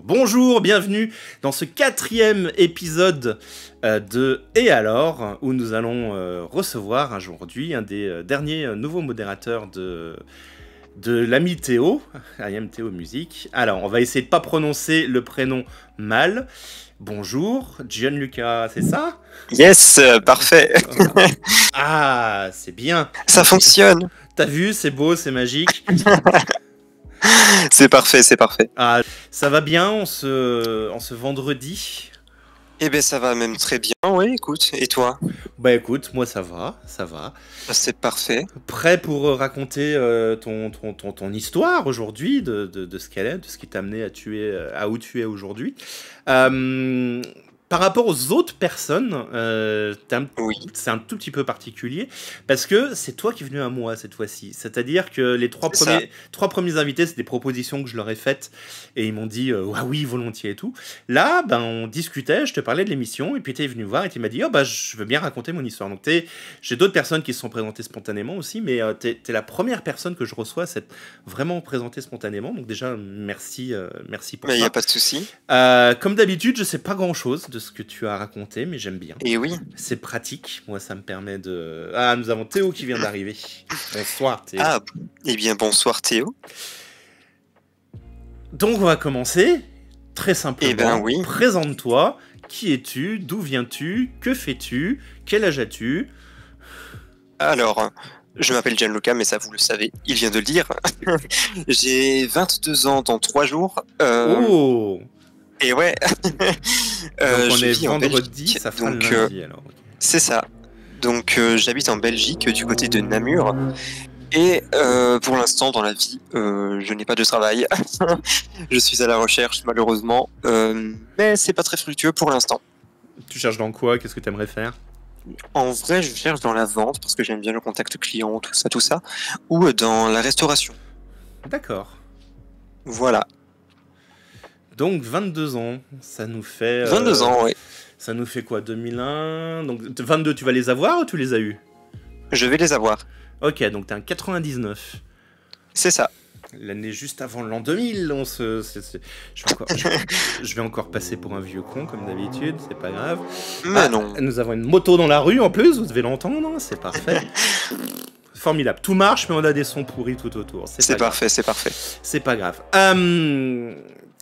Bonjour, bienvenue dans ce 4e épisode de Et alors, où nous allons recevoir aujourd'hui un des derniers nouveaux modérateurs de l'ami Théo, I am Théo Music. Alors, on va essayer de pas prononcer le prénom mal. Bonjour, Gianluca, c'est ça? Yes, parfait. Ah, c'est bien. Ça fonctionne. T'as vu, c'est beau, c'est magique. C'est parfait, c'est parfait. Ah, ça va bien en ce vendredi? Eh ben ça va même très bien, oui, écoute. Et toi? Bah écoute, moi ça va, ça va. C'est parfait. Prêt pour raconter ton histoire aujourd'hui, de ce qu'elle est, de ce qui t'a amené à où tu es aujourd'hui. Par rapport aux autres personnes, Oui. c'est un tout petit peu particulier, parce que c'est toi qui es venu à moi cette fois-ci. C'est-à-dire que les trois premiers invités, c'est des propositions que je leur ai faites, et ils m'ont dit ah oui, volontiers et tout. Là, ben, on discutait, je te parlais de l'émission, et puis tu es venu voir, et tu m'as dit oh, bah, je veux bien raconter mon histoire. Donc j'ai d'autres personnes qui se sont présentées spontanément aussi, mais tu es la première personne que je reçois à s'être vraiment présentée spontanément. Donc déjà, merci pour ça. Mais il n'y a pas de souci. Comme d'habitude, je sais pas grand-chose de ce que tu as raconté, mais j'aime bien. Et oui. C'est pratique. Moi, ça me permet de... Ah, nous avons Théo qui vient d'arriver. Bonsoir, Théo. Ah, eh bien, bonsoir, Théo. Donc, on va commencer. Très simplement. Eh ben oui. Présente-toi. Qui es-tu? D'où viens-tu? Que fais-tu? Quel âge as-tu? Alors, je m'appelle Gianluca, mais ça, vous le savez. Il vient de le dire. J'ai 22 ans dans 3 jours. Oh! Et ouais. Donc on est vendredi, ça fera donc, lundi alors. Okay. C'est ça. Donc j'habite en Belgique, du côté de Namur. Et pour l'instant, dans la vie, je n'ai pas de travail. Je suis à la recherche, malheureusement. Mais c'est pas très fructueux pour l'instant. Tu cherches dans quoi? Qu'est-ce que tu aimerais faire? En vrai, je cherche dans la vente, parce que j'aime bien le contact client, tout ça. Ou dans la restauration. D'accord. Voilà. Donc 22 ans, ça nous fait... 22 ans, oui. Ça nous fait quoi, 2001? Donc 22, tu vas les avoir ou tu les as eus? Je vais les avoir. Ok, donc t'es un 99. C'est ça. L'année juste avant l'an 2000, je vais encore passer pour un vieux con, comme d'habitude, c'est pas grave. Mais non. Nous avons une moto dans la rue, en plus, vous devez l'entendre, c'est parfait. Formidable. Tout marche, mais on a des sons pourris tout autour. C'est parfait, c'est parfait. C'est pas grave.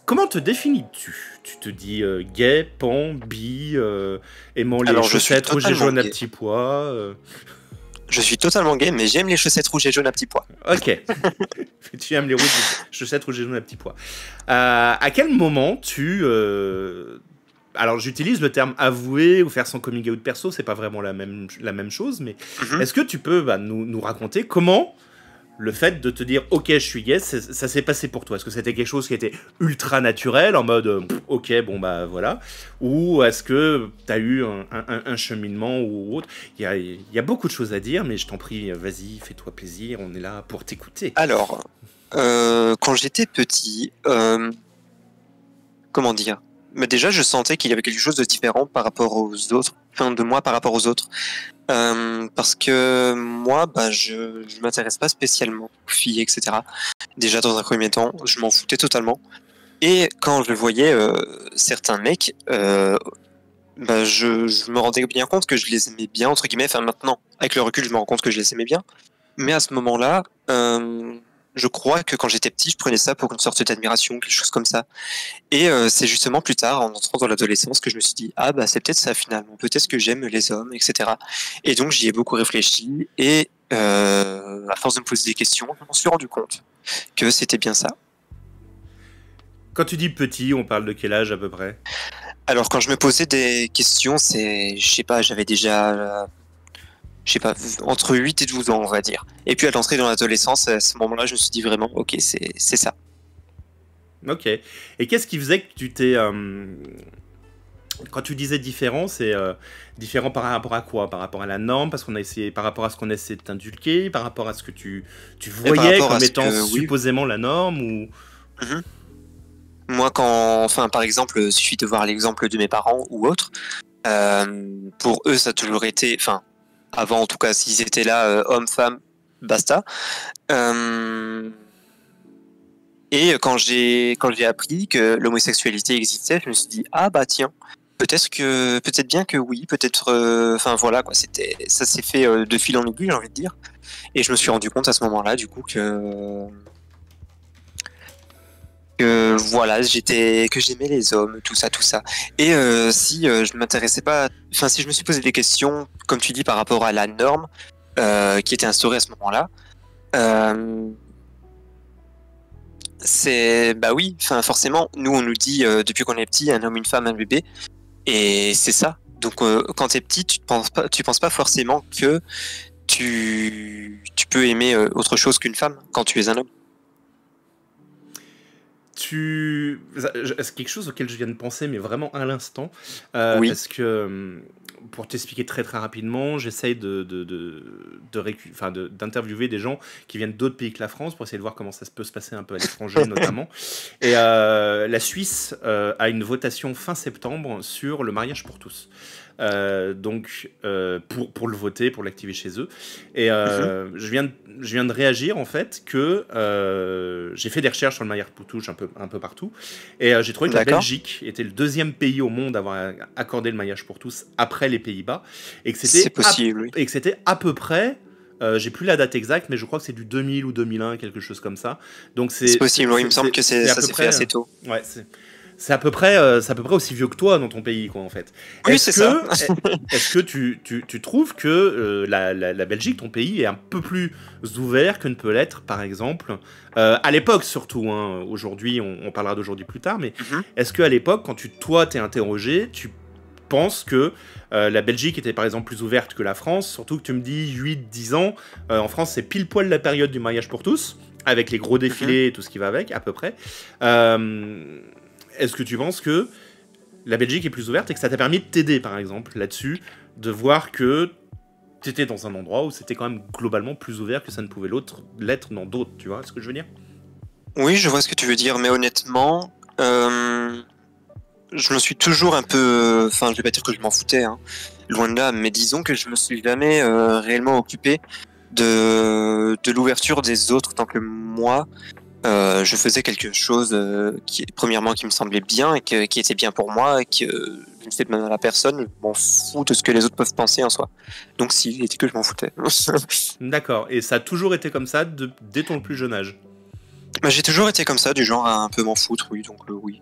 Comment te définis-tu? Tu te dis gay, pan, bi, aimant les chaussettes rouges et jaunes à petits pois Je suis totalement gay, mais j'aime les chaussettes rouges et jaunes à petits pois. Ok. Tu aimes les chaussettes rouges et jaunes à petits pois. À quel moment tu... Alors j'utilise le terme avouer ou faire son coming out perso, c'est pas vraiment la même chose, mais est-ce que tu peux nous raconter comment le fait de te dire ok je suis gay, ça s'est passé pour toi? Est-ce que c'était quelque chose qui était ultra naturel, en mode ok bon bah voilà, ou est-ce que t'as eu un cheminement ou autre? Il y a beaucoup de choses à dire, mais je t'en prie, vas-y, fais-toi plaisir, on est là pour t'écouter. Alors, quand j'étais petit, comment dire? Mais déjà, je sentais qu'il y avait quelque chose de différent par rapport aux autres, enfin de moi par rapport aux autres. Parce que moi, je m'intéresse pas spécialement aux filles, etc. Déjà, dans un premier temps, je m'en foutais totalement. Et quand je voyais certains mecs, je me rendais bien compte que je les aimais bien, entre guillemets. Enfin, maintenant, avec le recul, je me rends compte que je les aimais bien. Mais à ce moment-là, je crois que quand j'étais petit, je prenais ça pour une sorte d'admiration, quelque chose comme ça. Et c'est justement plus tard, en entrant dans l'adolescence, que je me suis dit ah bah c'est peut-être ça finalement, peut-être que j'aime les hommes, etc. Et donc j'y ai beaucoup réfléchi et à force de me poser des questions, je m'en suis rendu compte que c'était bien ça. Quand tu dis petit, on parle de quel âge à peu près? Alors quand je me posais des questions, c'est, je sais pas, j'avais déjà entre 8 et 12 ans, on va dire. Et puis à l'entrée dans l'adolescence, à ce moment-là, je me suis dit vraiment, ok, c'est ça. Ok. Et qu'est-ce qui faisait que tu t'es... Quand tu disais différent, c'est différent par rapport à quoi? Par rapport à la norme, parce qu'on a essayé, par rapport à ce qu'on a essayé de t'inculquer, par rapport à ce que tu voyais comme étant supposément la norme ou... Moi, par exemple, il suffit de voir l'exemple de mes parents ou autres. Pour eux, ça a toujours été, avant en tout cas, s'ils étaient là, hommes, femmes, basta. Et quand j'ai appris que l'homosexualité existait, je me suis dit ah bah tiens, peut-être bien que oui, peut-être enfin voilà quoi, ça s'est fait de fil en aiguille, j'ai envie de dire. Et je me suis rendu compte à ce moment-là du coup que voilà, que j'aimais les hommes, tout ça, tout ça. Et si je m'intéressais pas, enfin si je me suis posé des questions, comme tu dis, par rapport à la norme qui était instaurée à ce moment-là, euh, c'est bah oui, enfin forcément, nous on nous dit depuis qu'on est petit, un homme, une femme, un bébé, et c'est ça. Donc quand t'es petit, tu penses pas forcément que tu peux aimer autre chose qu'une femme quand tu es un homme. C'est quelque chose auquel je viens de penser, mais vraiment à l'instant. Oui, Parce que, pour t'expliquer très très rapidement, j'essaye d'interviewer des gens qui viennent d'autres pays que la France pour essayer de voir comment ça peut se passer un peu à l'étranger, notamment. Et la Suisse a une votation fin septembre sur le mariage pour tous. Pour le voter, pour l'activer chez eux. Et mhm, je viens de réagir en fait que j'ai fait des recherches sur le mariage pour tous un peu partout. Et j'ai trouvé que la d'accord, Belgique était le deuxième pays au monde à avoir accordé le mariage pour tous après les Pays-Bas. Et que c'est c'était possible, oui. à peu près. J'ai plus la date exacte, mais je crois que c'est du 2000 ou 2001, quelque chose comme ça. Donc C'est possible, oui, il me semble que c'est à ça peu s'est fait près. assez tôt. Ouais, c'est à peu près aussi vieux que toi dans ton pays, quoi, en fait. Oui, Est-ce c'est ça. que, est-ce que tu trouves que la Belgique, ton pays, est un peu plus ouvert que ne peut l'être, par exemple, à l'époque surtout, hein, aujourd'hui, on parlera d'aujourd'hui plus tard, mais Mhm. est-ce qu'à l'époque, quand toi, t'es interrogé, tu penses que la Belgique était par exemple plus ouverte que la France, surtout que tu me dis 8-10 ans, en France c'est pile poil la période du mariage pour tous, avec les gros Mhm. défilés et tout ce qui va avec, à peu près. Euh, Est-ce que tu penses que la Belgique est plus ouverte et que ça t'a permis de t'aider, par exemple, là-dessus, de voir que t'étais dans un endroit où c'était quand même globalement plus ouvert que ça ne pouvait l'être dans d'autres, tu vois ce que je veux dire? Oui, je vois ce que tu veux dire, mais honnêtement, je me suis toujours un peu, enfin, je vais pas dire que je m'en foutais, hein, loin de là, mais disons que je me suis jamais réellement occupé de l'ouverture des autres tant que moi, je faisais quelque chose premièrement, qui me semblait bien et qui était bien pour moi et que je ne fais de mal à la personne, je m'en fous de ce que les autres peuvent penser en soi. Donc si, il était que je m'en foutais. D'accord, et ça a toujours été comme ça dès ton plus jeune âge. Bah, j'ai toujours été comme ça, du genre à un peu m'en foutre, oui, donc oui.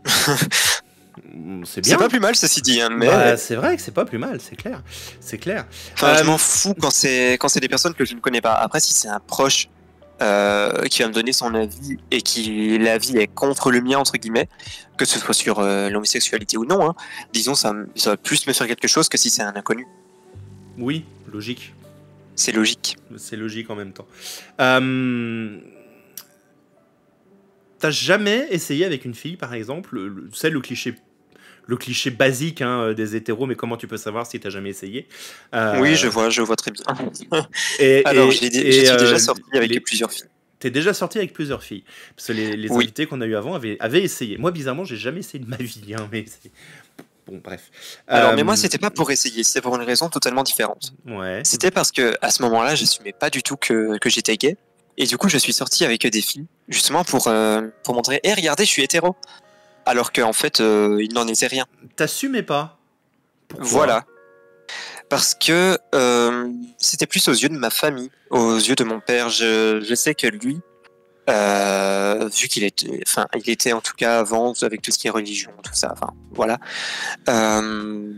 C'est C'est bien. pas plus mal, ceci dit, hein, Bah, mais c'est vrai que c'est pas plus mal, c'est clair. C'est clair. enfin, je m'en fous quand c'est des personnes que je ne connais pas. Après, si c'est un proche qui va me donner son avis et qui l'avis est contre le mien entre guillemets, que ce soit sur l'homosexualité ou non, hein, disons ça va plus me faire quelque chose que si c'est un inconnu. Oui, logique. C'est logique. C'est logique en même temps. Euh, T'as jamais essayé avec une fille, par exemple, c'est le cliché basique, hein, des hétéros, mais comment tu peux savoir si t'as jamais essayé? Oui, Euh, je vois très bien. et Alors, je et suis déjà sorti avec les, plusieurs filles. T'es déjà sorti avec plusieurs filles. Parce que les Oui. invités qu'on a eu avant avaient essayé. Moi, bizarrement, j'ai jamais essayé de ma vie. Hein, mais bon, bref. Alors, mais moi, c'était pas pour essayer, c'était pour une raison totalement différente. Ouais. C'était parce que à ce moment-là, j'assumais pas du tout que j'étais gay. Et du coup, je suis sorti avec des filles, justement pour montrer, hé, regardez, je suis hétéro. Alors qu'en fait, il n'en était rien. T'assumais pas. Pourquoi? Voilà. Parce que c'était plus aux yeux de ma famille, aux yeux de mon père. Je sais que lui, vu il était en tout cas avant avec tout ce qui est religion, tout ça, enfin voilà. Euh,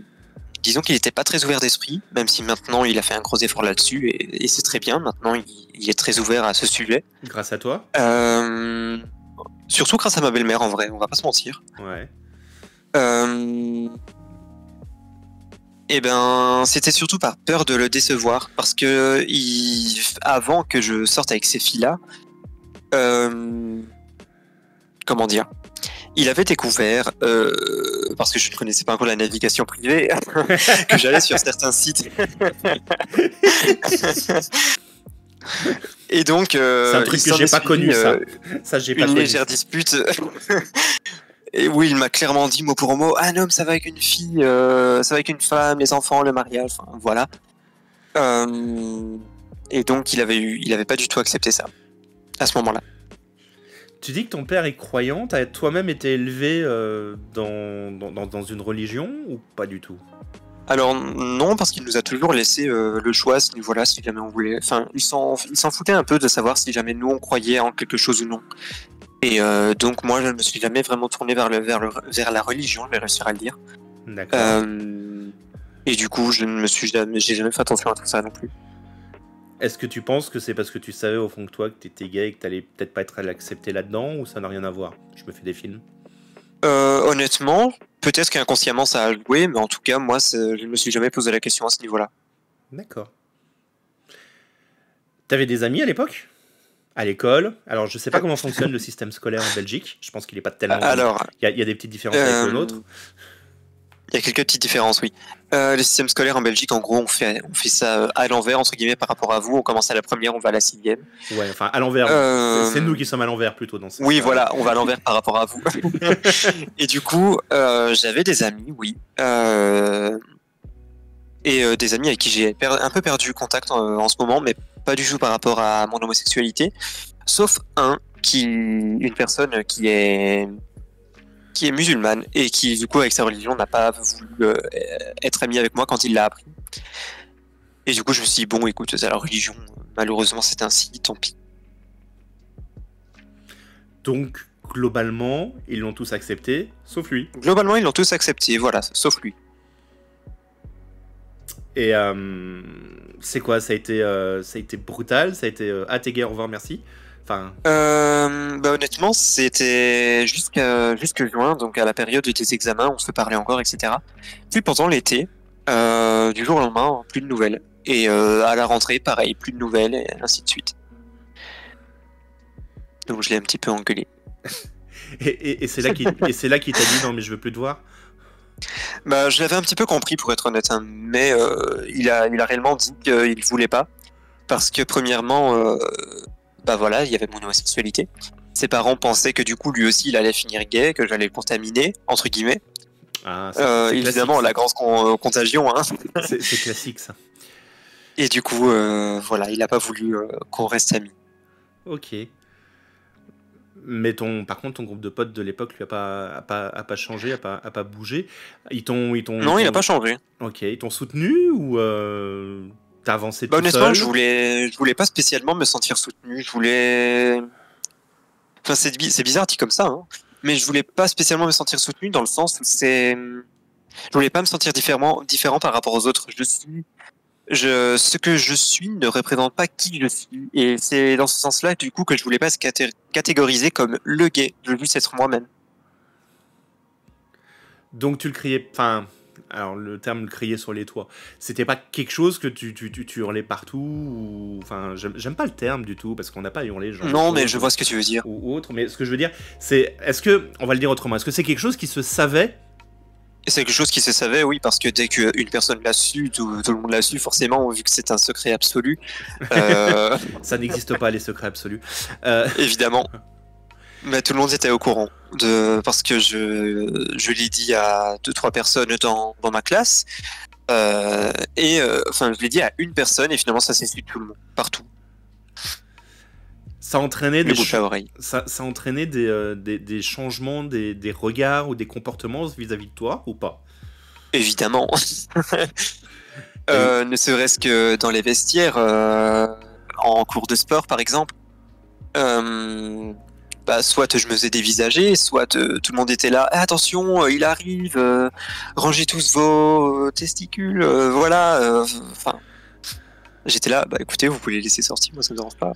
disons qu'il n'était pas très ouvert d'esprit, même si maintenant il a fait un gros effort là-dessus et c'est très bien. Maintenant, il est très ouvert à ce sujet. Grâce à toi? Euh, surtout grâce à ma belle-mère, en vrai, on va pas se mentir. Ouais. Euh, Eh ben, c'était surtout par peur de le décevoir, parce que avant que je sorte avec ces filles-là, euh, comment dire, il avait découvert, parce que je ne connaissais pas encore la navigation privée, que j'allais sur certains sites. Et donc, C'est un truc que j'ai pas connu, ça. Ça, j'ai pas une connu. légère dispute. Et oui, il m'a clairement dit mot pour mot, un homme ça va avec une fille, ça va avec une femme, les enfants, le mariage, enfin voilà. Et donc il avait pas du tout accepté ça à ce moment-là. Tu dis que ton père est croyant, t'as toi-même été élevé dans une religion ou pas du tout? Alors non, parce qu'il nous a toujours laissé le choix à ce niveau-là, si jamais on voulait. Enfin, il s'en foutait un peu de savoir si jamais nous on croyait en quelque chose ou non. Et donc moi, je ne me suis jamais vraiment tourné vers la religion, je vais réussir à le dire. D'accord. Et du coup, j'ai jamais fait attention à tout ça non plus. Est-ce que tu penses que c'est parce que tu savais au fond de toi que t'étais gay et que t'allais peut-être pas être accepté là-dedans, ou ça n'a rien à voir? Je me fais des films. Honnêtement, peut-être qu'inconsciemment ça a joué, mais en tout cas, moi, je ne me suis jamais posé la question à ce niveau-là. D'accord. T'avais des amis à l'époque? À l'école? Alors, je sais pas comment fonctionne le système scolaire en Belgique. Je pense qu'il est pas tellement... Alors, Il y a des petites différences avec le nôtre. il y a quelques petites différences, oui. Le système scolaire en Belgique, en gros, on fait ça à l'envers, entre guillemets, par rapport à vous. On commence à la première, on va à la 6e. Ouais, enfin, à l'envers. C'est nous qui sommes à l'envers, plutôt, dans ce Oui, voilà, on va à l'envers par rapport à vous. Et du coup, j'avais des amis, oui. Et des amis avec qui j'ai un peu perdu contact en ce moment, mais pas du tout par rapport à mon homosexualité. Sauf une personne qui est musulmane et qui, du coup, avec sa religion, n'a pas voulu être ami avec moi quand il l'a appris. Et du coup, je me suis dit, bon, écoute, c'est la religion, malheureusement, c'est ainsi, tant pis. Donc, globalement, ils l'ont tous accepté, sauf lui. Globalement, ils l'ont tous accepté, voilà, sauf lui. Et c'est quoi? Ça a été brutal? Ça a été t'es gay, au revoir, merci? Enfin... Honnêtement, c'était jusque juin, donc à la période des examens, on se parlait encore, etc. Puis pendant l'été, du jour au lendemain, plus de nouvelles. Et à la rentrée, pareil, plus de nouvelles, et ainsi de suite. Donc je l'ai un petit peu engueulé. et c'est là qu'il t'a dit non mais je veux plus te voir? Bah, je l'avais un petit peu compris pour être honnête, hein, mais il a réellement dit qu'il voulait pas, parce que premièrement, bah voilà, il y avait mon homosexualité. Ses parents pensaient que du coup lui aussi il allait finir gay, que j'allais le contaminer entre guillemets. Ah, c'est évidemment classique, la grande contagion, hein. C'est classique ça. Et du coup, voilà, il a pas voulu qu'on reste amis. Ok. Mais par contre, ton groupe de potes de l'époque lui a pas changé, a pas bougé. Non, il a pas changé. Ok, ils t'ont soutenu ou t'as avancé tout Honnêtement, seul? je voulais pas spécialement me sentir soutenu. Je voulais. Enfin, c'est bizarre dit comme ça, hein. Mais je voulais pas spécialement me sentir soutenu dans le sens où je voulais pas me sentir différent par rapport aux autres. Ce que je suis ne représente pas qui je suis. Et c'est dans ce sens-là, du coup, que je voulais pas se catégoriser comme le gay. Je veux juste être moi-même. Donc tu le criais, enfin, alors le terme le crier sur les toits, c'était pas quelque chose que tu hurlais partout ou... Enfin, j'aime pas le terme du tout parce qu'on n'a pas hurlé genre. Non, mais je vois ce que tu veux dire. Ou autre, mais ce que je veux dire, c'est, est-ce que, on va le dire autrement, est-ce que c'est quelque chose qui se savait? C'est quelque chose qui se savait, oui, parce que dès qu'une personne l'a su, tout le monde l'a su, forcément, vu que c'est un secret absolu. Ça n'existe pas, les secrets absolus. Évidemment. Mais tout le monde était au courant, parce que je l'ai dit à 2-3 personnes dans ma classe, enfin, je l'ai dit à une personne, et finalement, ça s'est su de tout le monde, partout. Ça entraînait ça entraînait des changements, des regards ou des comportements vis-à-vis de toi ou pas? Évidemment. Ne serait-ce que dans les vestiaires, en cours de sport par exemple, bah, soit je me faisais dévisager, soit tout le monde était là, attention, il arrive, rangez tous vos testicules, voilà. Enfin, j'étais là, bah écoutez, vous pouvez les laisser sortir, moi ça me dérange pas.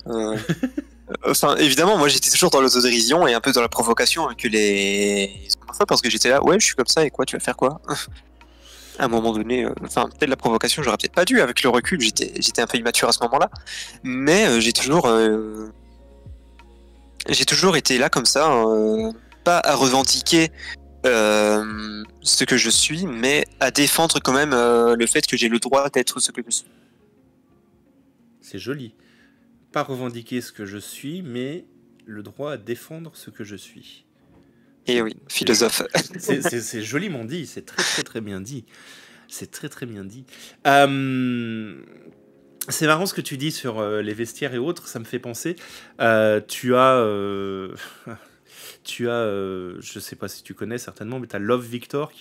Enfin, évidemment, moi j'étais toujours dans l'autodérision et un peu dans la provocation que parce que j'étais là, ouais, je suis comme ça et quoi, tu vas faire quoi? À un moment donné, enfin, peut-être la provocation, j'aurais peut-être pas dû, avec le recul, j'étais un peu immature à ce moment-là, mais j'ai toujours été là comme ça, pas à revendiquer ce que je suis, mais à défendre quand même le fait que j'ai le droit d'être ce que je suis. C'est joli. Pas revendiquer ce que je suis, mais le droit à défendre ce que je suis. Et oui, philosophe. C'est joliment dit, c'est très très très bien dit. C'est très très bien dit. C'est marrant ce que tu dis sur les vestiaires et autres, ça me fait penser. Tu as, je sais pas si tu connais certainement, mais tu as Love Victor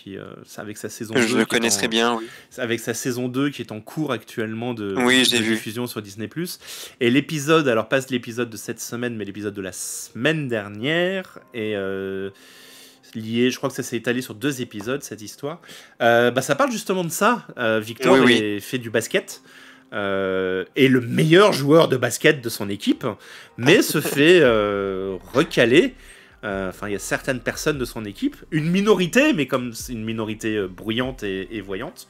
c'est avec sa saison 2. Je le connais très bien, oui. Avec sa saison 2 qui est en cours actuellement Oui, de diffusion sur Disney+. Et l'épisode, alors pas l'épisode de cette semaine, mais l'épisode de la semaine dernière, est lié, je crois que ça s'est étalé sur 2 épisodes, cette histoire. Ça parle justement de ça. Victor fait du basket. Est le meilleur joueur de basket de son équipe, mais se fait recaler. Il y a certaines personnes de son équipe, une minorité, mais comme c'est une minorité bruyante et voyante,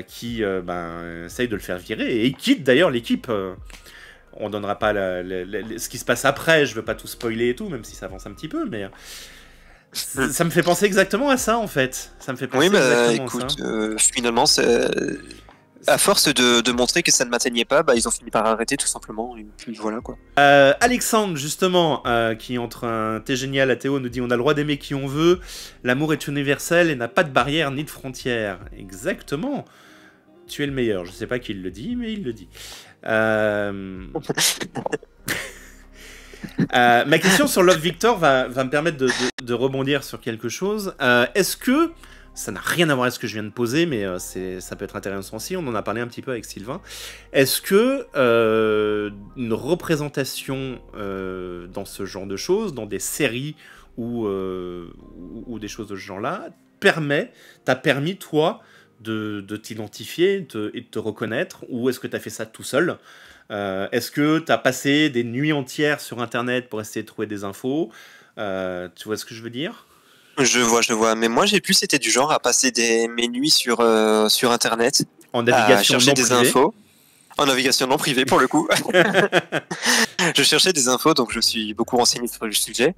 qui essaye de le faire virer, et il quitte d'ailleurs l'équipe. On donnera pas ce qui se passe après, je veux pas tout spoiler et tout, même si ça avance un petit peu, mais ça me fait penser exactement à ça, en fait. Ça me fait penser exactement à ça. Finalement, à force de montrer que ça ne m'atteignait pas, ils ont fini par arrêter tout simplement. Et puis voilà quoi. Alexandre, justement, qui entre un T'es génial à Théo, nous dit on a le droit d'aimer qui on veut, l'amour est universel et n'a pas de barrière ni de frontières. Exactement. Tu es le meilleur. Je sais pas qui le dit, mais il le dit. Ma question sur Love Victor va me permettre de rebondir sur quelque chose. Est-ce que ça n'a rien à voir avec ce que je viens de poser, mais ça peut être intéressant aussi. On en a parlé un petit peu avec Sylvain. Est-ce que une représentation dans ce genre de choses, dans des séries ou des choses de ce genre-là, t'a permis, toi, de t'identifier et de te reconnaître, ou est-ce que tu as fait ça tout seul? Est-ce que tu as passé des nuits entières sur Internet pour essayer de trouver des infos? Tu vois ce que je veux dire? Je vois. Mais moi, j'ai plus été du genre à passer mes nuits sur Internet. En navigation à chercher des infos. En navigation non privée, pour le coup. Je cherchais des infos, donc je me suis beaucoup renseigné sur le sujet.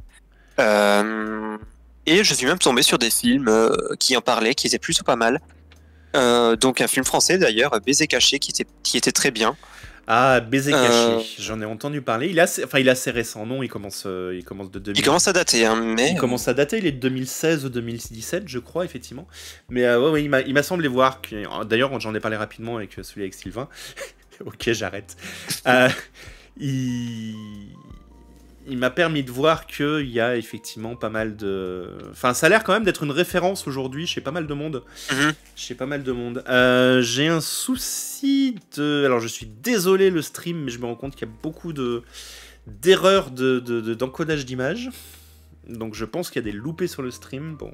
Et je suis même tombé sur des films qui en parlaient, qui étaient plutôt pas mal. Donc un film français, d'ailleurs, Baiser caché, qui était très bien. Ah, Baiser caché, j'en ai entendu parler. Il est assez récent, non? Il commence de 2000. Il commence à dater, mais... Il commence à dater, il est de 2016 ou 2017, je crois, effectivement. Mais ouais, il m'a semblé voir... D'ailleurs, j'en ai parlé rapidement avec celui avec Sylvain. Ok, j'arrête. Il m'a permis de voir qu'il y a effectivement pas mal de... Enfin, ça a l'air quand même d'être une référence aujourd'hui chez pas mal de monde. J'ai un souci de... Alors, je suis désolé le stream, mais je me rends compte qu'il y a beaucoup d'erreurs d'encodage d'images. Donc, je pense qu'il y a des loupés sur le stream. Bon,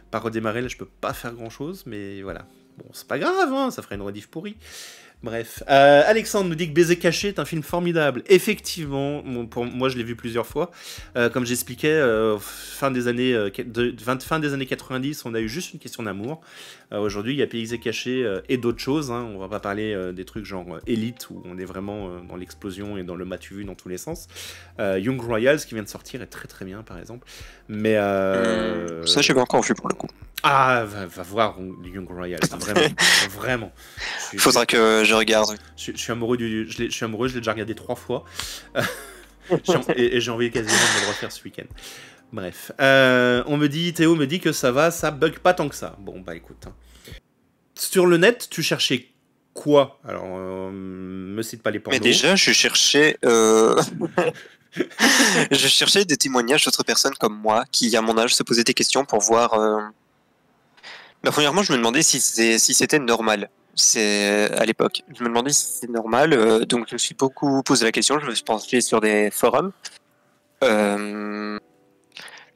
pas redémarrer, là, je peux pas faire grand-chose, mais voilà. Bon, c'est pas grave, hein, ça ferait une rediff pourrie. Bref, Alexandre nous dit que Baiser caché est un film formidable. Effectivement, pour moi je l'ai vu plusieurs fois. Comme j'expliquais, fin des années 90, on a eu juste une question d'amour. Aujourd'hui, il y a Baiser caché et d'autres choses. Hein. On va pas parler des trucs genre Elite où on est vraiment dans l'explosion et dans le matu vu dans tous les sens. Young Royals qui vient de sortir est très très bien par exemple. Mais ça, je l'ai pas encore vu pour le coup. Ah, va voir Young Royals, vraiment. Faudra que je regarde. Je suis amoureux je l'ai déjà regardé 3 fois. et j'ai envie quasiment de me le refaire ce week-end. Bref. Théo me dit que ça bug pas tant que ça. Bon, bah écoute. Hein. Sur le net, tu cherchais quoi? Alors, me cite pas les pornos. Mais déjà, je cherchais... je cherchais des témoignages d'autres personnes comme moi qui, à mon âge, se posaient des questions pour voir... premièrement, je me demandais si c'était normal. C'est à l'époque. Je me demandais si c'était normal, donc je me suis beaucoup posé la question. Je me suis penché sur des forums. Je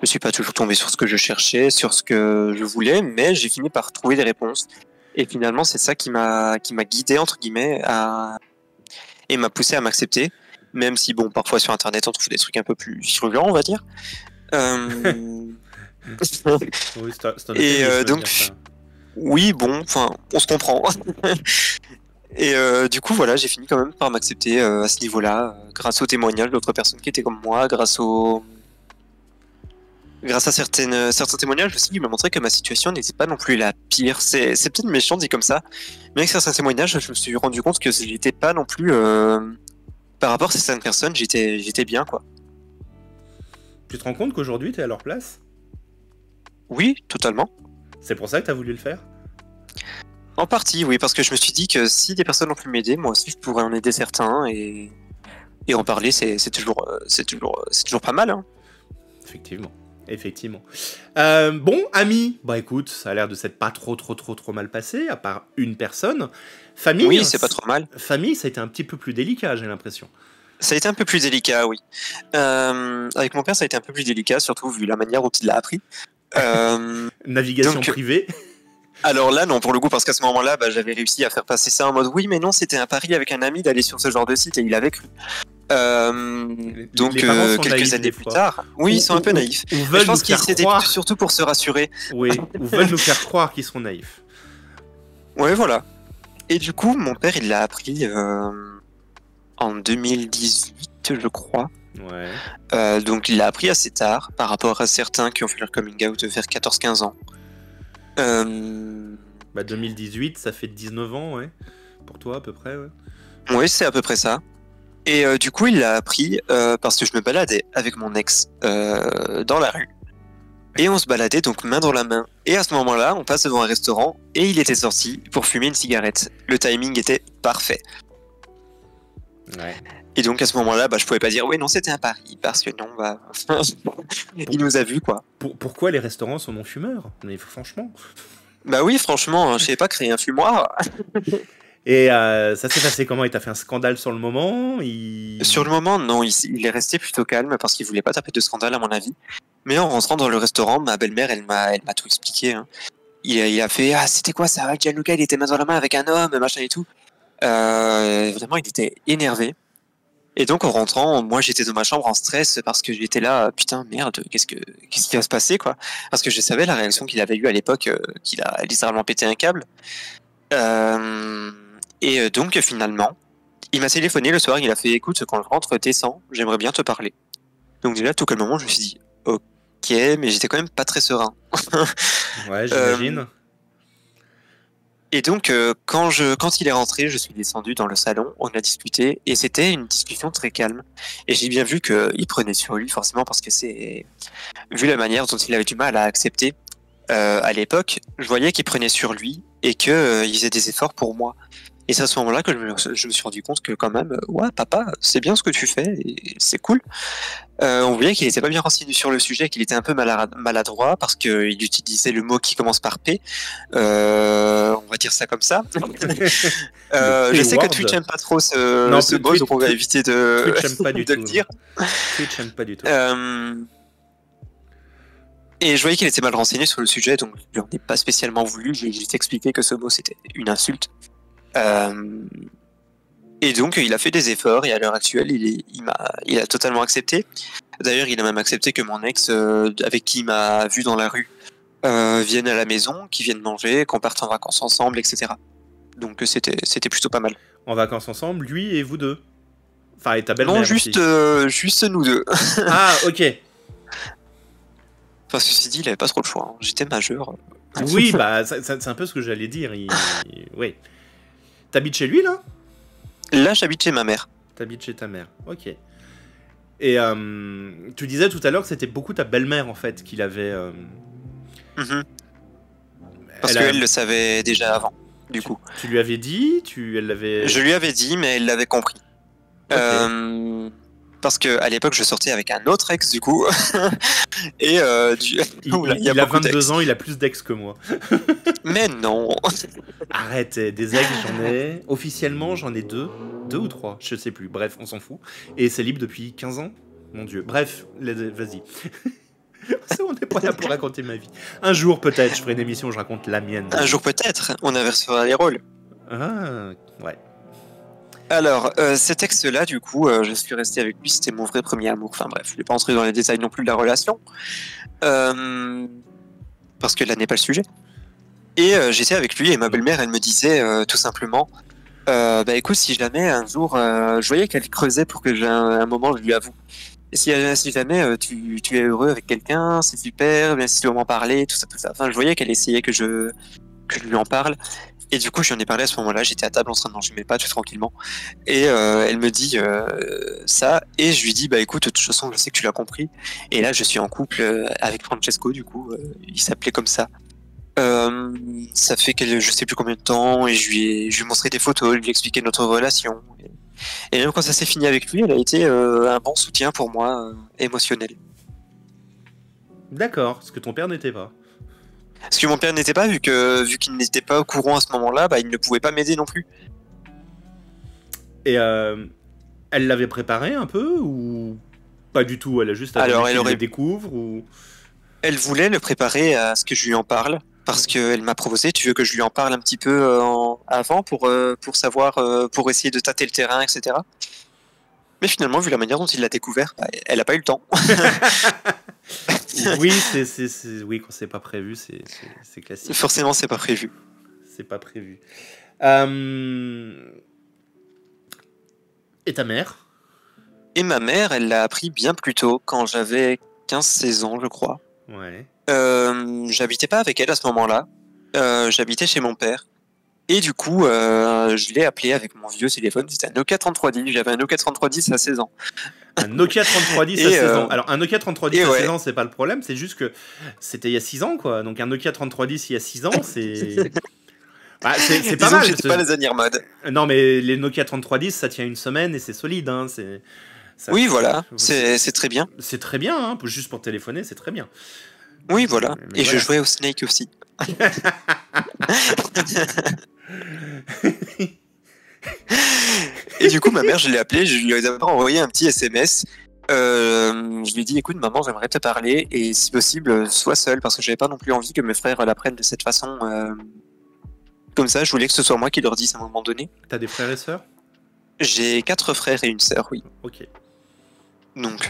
suis pas toujours tombé sur ce que je cherchais, sur ce que je voulais, mais j'ai fini par trouver des réponses. Et finalement, c'est ça qui m'a guidé entre guillemets et m'a poussé à m'accepter. Même si bon, parfois sur Internet, on trouve des trucs un peu plus virulents, on va dire. Oui, c'est donc. Oui, bon, enfin, on se comprend. Et du coup, voilà, j'ai fini quand même par m'accepter à ce niveau-là, grâce aux témoignages d'autres personnes qui étaient comme moi, grâce à certains témoignages aussi qui m'ont montré que ma situation n'était pas non plus la pire. C'est peut-être méchant dit comme ça, mais avec certains témoignages, je me suis rendu compte que j'étais pas non plus... par rapport à certaines personnes, j'étais bien, quoi. Tu te rends compte qu'aujourd'hui, t'es à leur place? Oui, totalement. C'est pour ça que t'as voulu le faire? En partie, oui, parce que je me suis dit que si des personnes ont pu m'aider, moi aussi je pourrais en aider certains et en parler, c'est toujours pas mal. Hein. Effectivement. Effectivement. Bon, amis, bah écoute, ça a l'air de s'être pas trop mal passé, à part une personne. Famille, Oui, c'est pas trop mal. famille, ça a été un petit peu plus délicat, j'ai l'impression. Ça a été un peu plus délicat, oui. Avec mon père, ça a été un peu plus délicat, surtout vu la manière dont il l'a appris. Navigation donc, privée. alors là, non, pour le coup, parce qu'à ce moment-là, bah, j'avais réussi à faire passer ça en mode oui, mais non, c'était un pari avec un ami d'aller sur ce genre de site et il avait cru. Donc, les parents sont quelques naïfs, années des plus fois. tard, oui, ils sont un peu naïfs. Ou Mais veulent je pense nous qu'ils faire c'était croire. surtout pour se rassurer. Oui, ou veulent nous faire croire qu'ils seront naïfs. Ouais, voilà. Et du coup, mon père, il l'a appris en 2018, je crois. Ouais. Donc, il l'a appris assez tard par rapport à certains qui ont fait leur coming out vers 14-15 ans. Bah 2018, ça fait 19 ans, ouais. Pour toi, à peu près, ouais. Oui, c'est à peu près ça. Et du coup, il l'a appris parce que je me baladais avec mon ex dans la rue. Et on se baladait donc main dans la main. Et à ce moment-là, on passe devant un restaurant et il était sorti pour fumer une cigarette. Le timing était parfait. Ouais. Et donc à ce moment-là, bah, je pouvais pas dire oui, non, c'était un pari parce que non, bah, il nous a vus quoi. Pourquoi les restaurants sont non-fumeurs? Mais franchement. Bah oui, franchement, je sais pas créer un fumoir. Et ça s'est passé comment? Il t'a fait un scandale sur le moment? Sur le moment, non, il est resté plutôt calme parce qu'il voulait pas taper de scandale à mon avis. Mais en rentrant dans le restaurant, ma belle-mère, elle m'a tout expliqué. Hein. Il a fait ah c'était quoi ça? Gianluca, il était main dans la main avec un homme, machin et tout. Vraiment, il était énervé. Et donc en rentrant, moi j'étais dans ma chambre en stress parce que j'étais là, putain merde, qu'est-ce qui va se passer quoi? Parce que je savais la réaction qu'il avait eue à l'époque, qu'il a littéralement pété un câble. Et donc finalement, il m'a téléphoné le soir, il a fait écoute, quand je rentre, descends, j'aimerais bien te parler. Donc déjà, tout calmement, je me suis dit ok, mais j'étais quand même pas très serein. Ouais, j'imagine. Et donc, quand il est rentré, je suis descendu dans le salon, on a discuté, et c'était une discussion très calme. Et j'ai bien vu qu'il prenait sur lui, forcément, parce que vu la manière dont il avait du mal à accepter, à l'époque, je voyais qu'il prenait sur lui, et qu'il faisait des efforts pour moi. Et c'est à ce moment-là que je me suis rendu compte que quand même, ouais, papa, c'est bien ce que tu fais, et c'est cool. On voyait qu'il n'était pas bien renseigné sur le sujet, qu'il était un peu maladroit parce qu'il utilisait le mot qui commence par P. On va dire ça comme ça. Je sais que Twitch n'aime pas trop ce mot, donc on va éviter de le dire. Twitch n'aime pas du tout. Et je voyais qu'il était mal renseigné sur le sujet, donc je n'en ai pas spécialement voulu. J'ai juste expliqué que ce mot c'était une insulte. Et donc il a fait des efforts et à l'heure actuelle il a totalement accepté. D'ailleurs il a même accepté que mon ex avec qui il m'a vu dans la rue vienne à la maison, qu'il vienne manger, qu'on parte en vacances ensemble, etc. Donc c'était plutôt pas mal. En vacances ensemble, lui et vous deux? Enfin, et ta belle-mère? Non, juste nous deux. Ah, ok. Parce que ceci dit, il avait pas trop le choix. Hein. J'étais majeur. Oui, bah c'est un peu ce que j'allais dire. Oui. T'habites chez lui là? Là, j'habite chez ma mère. T'habites chez ta mère, ok. Et tu disais tout à l'heure que c'était beaucoup ta belle-mère en fait qu'il avait. Parce qu'elle le savait déjà avant, du coup. Tu lui avais dit, elle l'avait. Je lui avais dit, mais elle l'avait compris. Okay. Parce que à l'époque, je sortais avec un autre ex, du coup. Et il a 22 ans, il a plus d'ex que moi. Mais non. Arrête, des ex, j'en ai. Officiellement, j'en ai deux ou trois, je sais plus. Bref, on s'en fout. Et c'est libre depuis 15 ans. Mon Dieu. Bref, vas-y. On n'est pas là pour raconter ma vie. Un jour, peut-être, je ferai une émission où je raconte la mienne. Un jour, peut-être. On inversera les rôles. Ah, ouais. Alors, cet ex-là, du coup, je suis resté avec lui, c'était mon vrai premier amour. Enfin bref, je ne vais pas entrer dans les détails non plus de la relation. Parce que là n'est pas le sujet. Et j'étais avec lui et ma belle-mère, elle me disait tout simplement bah écoute, si jamais un jour, je voyais qu'elle creusait pour que j'ai un moment, je lui avoue. Et si jamais tu es heureux avec quelqu'un, c'est super, bien si tu veux m'en parler, tout ça, tout ça. Enfin, je voyais qu'elle essayait que je lui en parle. Et du coup, j'en ai parlé à ce moment-là, j'étais à table en train de manger mes pâtes tranquillement. Et elle me dit ça, et je lui dis, bah écoute, de toute façon, je sais que tu l'as compris. Et là, je suis en couple avec Francesco, du coup, il s'appelait comme ça. Ça fait je sais plus combien de temps, et je lui ai montré des photos, je lui ai expliqué notre relation. Et même quand ça s'est fini avec lui, elle a été un bon soutien pour moi, émotionnel. D'accord, ce que ton père n'était pas. Parce que mon père n'était pas, vu qu'il n'était pas au courant à ce moment-là, bah, il ne pouvait pas m'aider non plus. Et elle l'avait préparé un peu ou pas du tout? Elle a juste attendu qu'il le découvre ou... Elle voulait le préparer à ce que je lui en parle, parce qu'elle m'a proposé, tu veux que je lui en parle un petit peu avant pour savoir, pour essayer de tâter le terrain, etc. Mais finalement, vu la manière dont il l'a découvert, bah, elle n'a pas eu le temps. Oui, oui, quand c'est pas prévu, c'est classique. Forcément, c'est pas prévu. C'est pas prévu. Et ta mère? Et ma mère, elle l'a appris bien plus tôt, quand j'avais 15-16 ans, je crois. Ouais. J'habitais pas avec elle à ce moment-là. J'habitais chez mon père. Et du coup, je l'ai appelé avec mon vieux téléphone. C'était un Nokia 3310. J'avais un Nokia 3310 à 16 ans. Un Nokia 3310 à 16 ans. Alors, un Nokia 3310 à 16 ans, c'est pas le problème. C'est juste que c'était il y a 6 ans, quoi. Donc, un Nokia 3310 il y a 6 ans, c'est... Bah, c'est pas mal. J'étais pas les dernières modes. Non, mais les Nokia 3310, ça tient une semaine et c'est solide. Hein. Oui, voilà. C'est très bien. C'est très bien. Hein. Juste pour téléphoner, c'est très bien. Oui, voilà. Et voilà. Je jouais au Snake aussi. Et du coup, ma mère, je l'ai appelée, je lui ai d'abord envoyé un petit SMS. Je lui ai dit, écoute, maman, j'aimerais te parler, et si possible, sois seule, parce que j'avais pas non plus envie que mes frères l'apprennent de cette façon. Comme ça, je voulais que ce soit moi qui leur dise à un moment donné. T'as des frères et sœurs? J'ai 4 frères et une sœur, oui. Ok. Donc,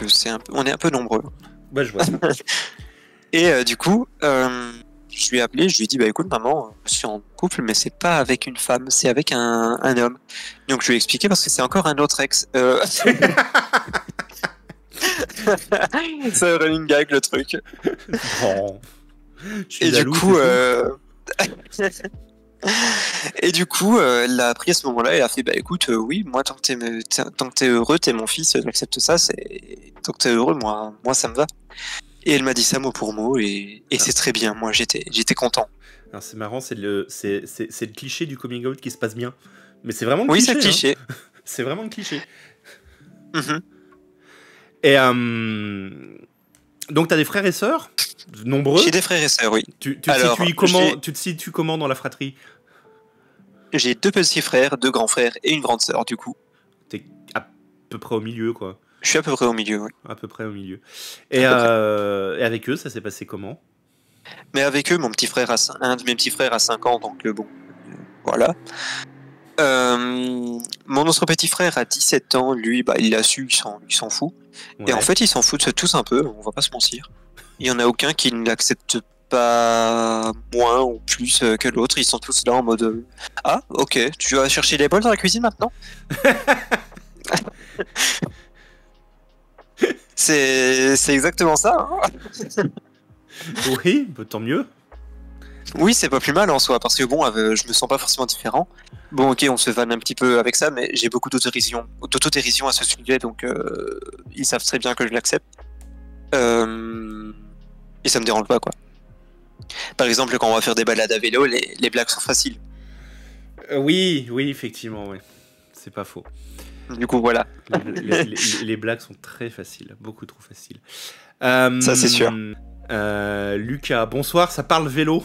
on est un peu nombreux. Bah, je vois. Et du coup, je lui ai appelé, je lui ai dit, bah écoute maman, je suis en couple, mais c'est pas avec une femme, c'est avec un homme. Donc je lui ai expliqué parce que c'est encore un autre ex. C'est un running gag le truc. Bon. Et du coup, et du coup, elle l'a appris à ce moment-là, elle a fait, bah écoute, oui, moi tant que t'es heureux, t'es mon fils, j'accepte ça, tant que t'es heureux, moi ça me va. Et elle m'a dit ça mot pour mot, et c'est très bien. Moi, j'étais content. C'est marrant, c'est le cliché du coming out qui se passe bien. Mais c'est vraiment le cliché. Oui, c'est le cliché. Hein. C'est vraiment le cliché. Mm-hmm. Et donc, t'as des frères et sœurs nombreux? J'ai des frères et sœurs, oui. Tu te situes comment dans la fratrie? J'ai 2 petits frères, 2 grands frères et une grande sœur, du coup. T'es à peu près au milieu, quoi. Je suis à peu près au milieu, oui. À peu près au milieu. Et avec eux, ça s'est passé comment? Mais avec eux, un de mes petits frères a 5 ans, donc bon, voilà. Mon autre petit frère a 17 ans, lui, bah, il l'a su, il s'en fout. Ouais. Et en fait, ils s'en foutent tous un peu, on va pas se mentir. Il y en a aucun qui ne l'accepte pas moins ou plus que l'autre, ils sont tous là en mode ah, ok, tu vas chercher les bols dans la cuisine maintenant? C'est exactement ça. Hein. Oui, tant mieux. Oui, c'est pas plus mal en soi, parce que bon, je me sens pas forcément différent. Bon, ok, on se vanne un petit peu avec ça, mais j'ai beaucoup d'autodérision à ce sujet, donc ils savent très bien que je l'accepte. Et ça me dérange pas, quoi. Par exemple, quand on va faire des balades à vélo, les blagues sont faciles. Oui, effectivement, oui. C'est pas faux. Du coup, voilà. Les blagues sont très faciles, beaucoup trop faciles. Ça, c'est sûr. Lucas, bonsoir, ça parle vélo?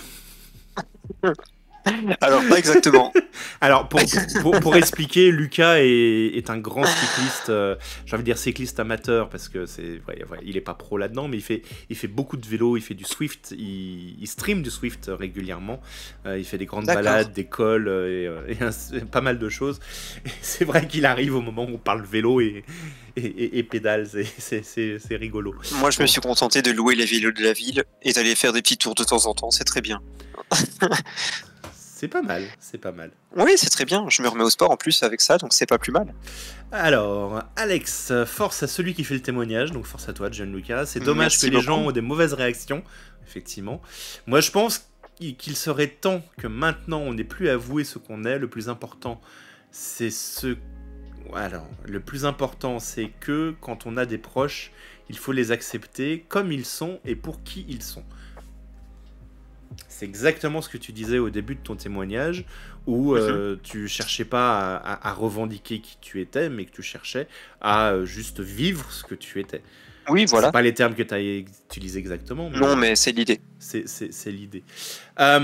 Alors, pas exactement. Alors, pour expliquer, Lucas est un grand cycliste, j'ai envie de dire cycliste amateur, parce que il est pas pro là-dedans, mais il fait beaucoup de vélo, il fait du Swift, il stream du Swift régulièrement, il fait des grandes balades, des cols, et pas mal de choses. Et c'est vrai qu'il arrive au moment où on parle vélo et pédale, c'est rigolo. Moi, je me suis contenté de louer les vélos de la ville et d'aller faire des petits tours de temps en temps, c'est très bien. C'est pas mal, c'est pas mal. Oui, c'est très bien. Je me remets au sport en plus avec ça, donc c'est pas plus mal. Alors, Alex, force à celui qui fait le témoignage, donc force à toi, Gianluca. C'est dommage que les gens ont des mauvaises réactions, effectivement. Moi, je pense qu'il serait temps que maintenant, on n'ait plus à avouer ce qu'on est. Le plus important, c'est le plus important, c'est que quand on a des proches, il faut les accepter comme ils sont et pour qui ils sont. C'est exactement ce que tu disais au début de ton témoignage, où tu cherchais pas à revendiquer qui tu étais, mais que tu cherchais à juste vivre ce que tu étais. Oui, voilà. C'est pas les termes que tu as utilisés exactement. Non, mais c'est l'idée. C'est l'idée. T'as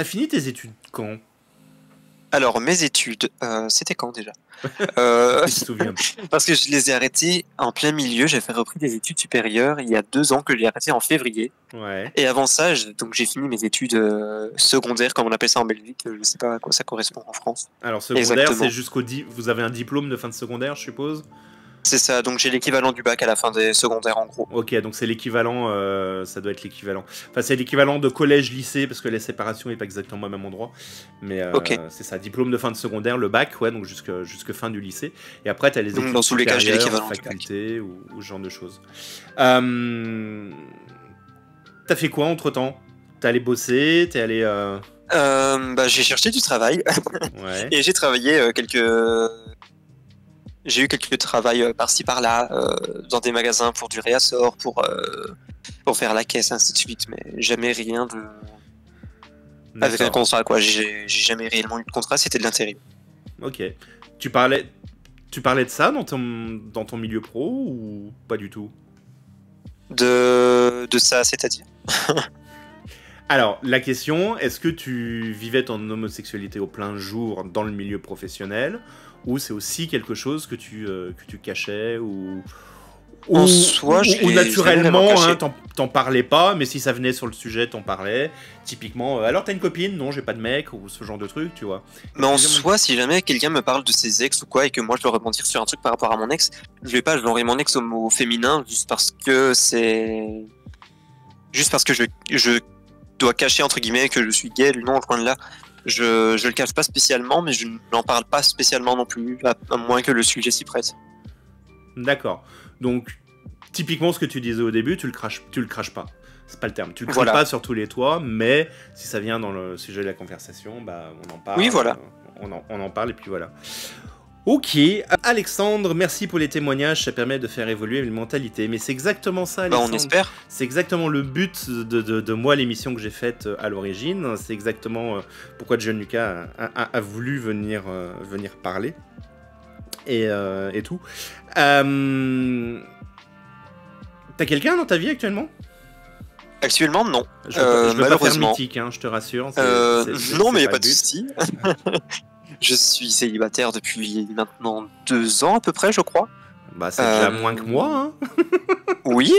fini tes études quand? Alors, mes études, c'était quand déjà? Je me souviens. Parce que je les ai arrêtées en plein milieu. J'ai repris des études supérieures il y a 2 ans, que j'ai arrêté en février. Ouais. Et avant ça, donc j'ai fini mes études secondaires, comme on appelle ça en Belgique. Je ne sais pas à quoi ça correspond en France. Alors secondaire, c'est jusqu'au vous avez un diplôme de fin de secondaire, je suppose. C'est ça, donc j'ai l'équivalent du bac à la fin des secondaires en gros. Ok, donc c'est l'équivalent, ça doit être l'équivalent. Enfin, c'est l'équivalent de collège-lycée, parce que la séparation n'est pas exactement au même endroit. Mais Ok. c'est ça, diplôme de fin de secondaire, le bac, ouais, donc jusque fin du lycée. Et après, tu as les Donc, études dans tous les cas, j'ai supérieures, l'équivalent du bac. faculté ou ce genre de choses. T'as fait quoi entre-temps? T'es allé bosser? T'es allé... J'ai cherché du travail. Ouais. Et j'ai travaillé J'ai eu quelques travails par-ci par-là, dans des magasins pour du réassort, pour faire la caisse, ainsi de suite, mais jamais rien de... avec un contrat, quoi. J'ai jamais réellement eu de contrat, c'était de l'intérim. Ok. Tu parlais de ça dans ton milieu pro ou pas du tout? De ça, c'est-à-dire? Alors, la question, est-ce que tu vivais ton homosexualité au plein jour dans le milieu professionnel, ou c'est aussi quelque chose que tu cachais, ou naturellement, hein, t'en parlais pas, mais si ça venait sur le sujet, t'en parlais. Typiquement, alors t'as une copine? Non, j'ai pas de mec, ou ce genre de truc, tu vois. Mais en soi, si jamais quelqu'un me parle de ses ex ou quoi, et que moi je dois rebondir sur un truc par rapport à mon ex, je vais pas genrer mon ex au féminin juste parce que je dois cacher entre guillemets que je suis gay. Non, loin de là. Je le cache pas spécialement, mais je n'en parle pas spécialement non plus, à moins que le sujet s'y prête. D'accord. Donc, typiquement, ce que tu disais au début, tu le craches pas. C'est pas le terme. Tu le cries pas sur tous les toits, mais si ça vient dans le sujet de la conversation, bah, on en parle. Oui, voilà. On en parle, et puis voilà. Ok, Alexandre, merci pour les témoignages, ça permet de faire évoluer les mentalités. Mais c'est exactement ça, Alexandre. On espère. C'est exactement le but de moi, l'émission que j'ai faite à l'origine. C'est exactement pourquoi John Lucas a voulu venir parler. Et tout. T'as quelqu'un dans ta vie actuellement? Actuellement, non. Je veux pas faire mythique, hein, je te rassure. Non, mais il n'y a pas de souci. Je suis célibataire depuis maintenant 2 ans à peu près, je crois. Bah, c'est déjà moins que moi, hein. Oui,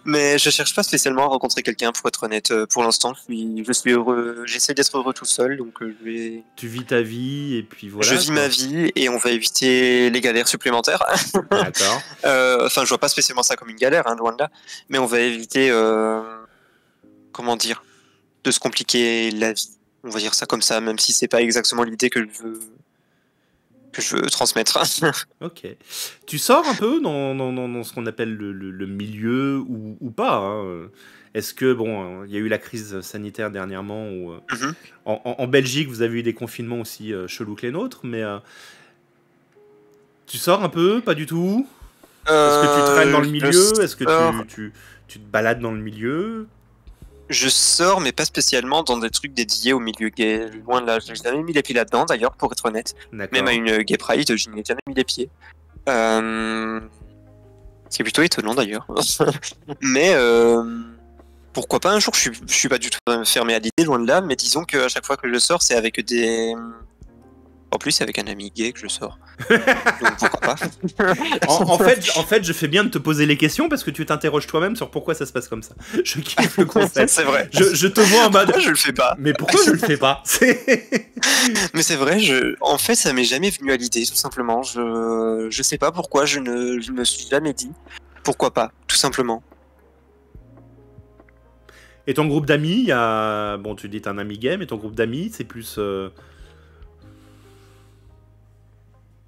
mais je cherche pas spécialement à rencontrer quelqu'un, pour être honnête. Pour l'instant, je suis heureux. J'essaie d'être heureux tout seul, donc je vais... Tu vis ta vie, et puis voilà. Je vis ma vie, et on va éviter les galères supplémentaires. D'accord. Enfin, je vois pas spécialement ça comme une galère, hein, loin de là. Mais on va éviter, comment dire, de se compliquer la vie. On va dire ça comme ça, même si c'est pas exactement l'idée que je veux transmettre. Ok. Tu sors un peu dans ce qu'on appelle le milieu ou pas, hein. Est-ce que, bon, il y a eu la crise sanitaire dernièrement où en Belgique, vous avez eu des confinements aussi chelous que les nôtres, mais tu sors un peu, pas du tout? Est-ce que tu traînes dans le milieu? Est-ce que tu te balades dans le milieu? Je sors, mais pas spécialement dans des trucs dédiés au milieu gay. Loin de là, j'ai jamais mis les pieds là-dedans, d'ailleurs, pour être honnête. Même à une gay pride, je n'y ai jamais mis les pieds. C'est plutôt étonnant, d'ailleurs. Mais pourquoi pas un jour, je suis pas du tout fermé à l'idée, loin de là, mais disons qu'à chaque fois que je sors, c'est avec des... En plus, c'est avec un ami gay que je sors. Donc pourquoi pas. en fait, je fais bien de te poser les questions parce que tu t'interroges toi-même sur pourquoi ça se passe comme ça. Je kiffe le concept. C'est vrai. Je te vois en mode... Pourquoi je le fais pas? Mais pourquoi je le fais pas? Mais c'est vrai, en fait, ça m'est jamais venu à l'idée, tout simplement. Je sais pas pourquoi, je me suis jamais dit. Pourquoi pas, tout simplement. Et ton groupe d'amis, il y a... Bon, tu dis t'es un ami gay, mais ton groupe d'amis, c'est plus...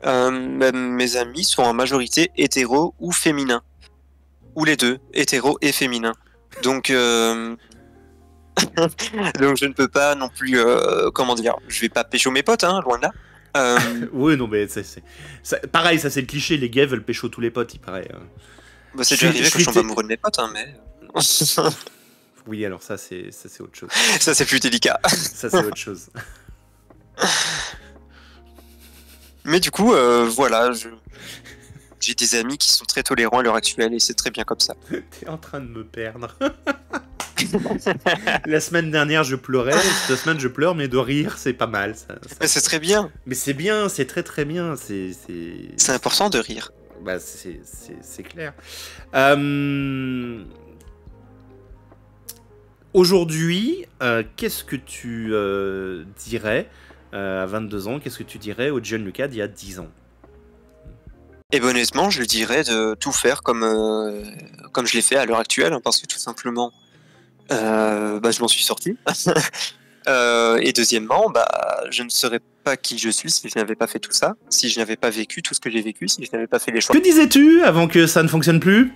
Mes amis sont en majorité hétéros ou féminins. Ou les deux, hétéros et féminins. Donc, donc je ne peux pas non plus... comment dire? Je vais pas pécho mes potes, hein, loin de là. Oui, non, mais pareil, ça c'est le cliché, les gays veulent pécho tous les potes, il paraît. Bah, c'est déjà arrivé que je tombe amoureux de mes potes, hein, mais... Oui, alors ça c'est autre chose. Ça, c'est plus délicat. Ça, c'est autre chose. Mais du coup, voilà, j'ai des amis qui sont très tolérants à l'heure actuelle et c'est très bien comme ça. T'es en train de me perdre. La semaine dernière, je pleurais. Cette semaine, je pleure, mais de rire, c'est pas mal. Mais c'est très bien. Mais c'est bien, c'est très très bien. C'est important de rire. Bah, c'est clair. Aujourd'hui, qu'est-ce que tu dirais à 22 ans, qu'est-ce que tu dirais au John Lucas d'il y a 10 ans? Et ben, honnêtement, je lui dirais de tout faire comme je l'ai fait à l'heure actuelle, hein, parce que tout simplement, je m'en suis sorti. Et deuxièmement, je ne serais pas qui je suis si je n'avais pas fait tout ça, si je n'avais pas vécu tout ce que j'ai vécu, si je n'avais pas fait les choix. Que disais-tu avant que ça ne fonctionne plus?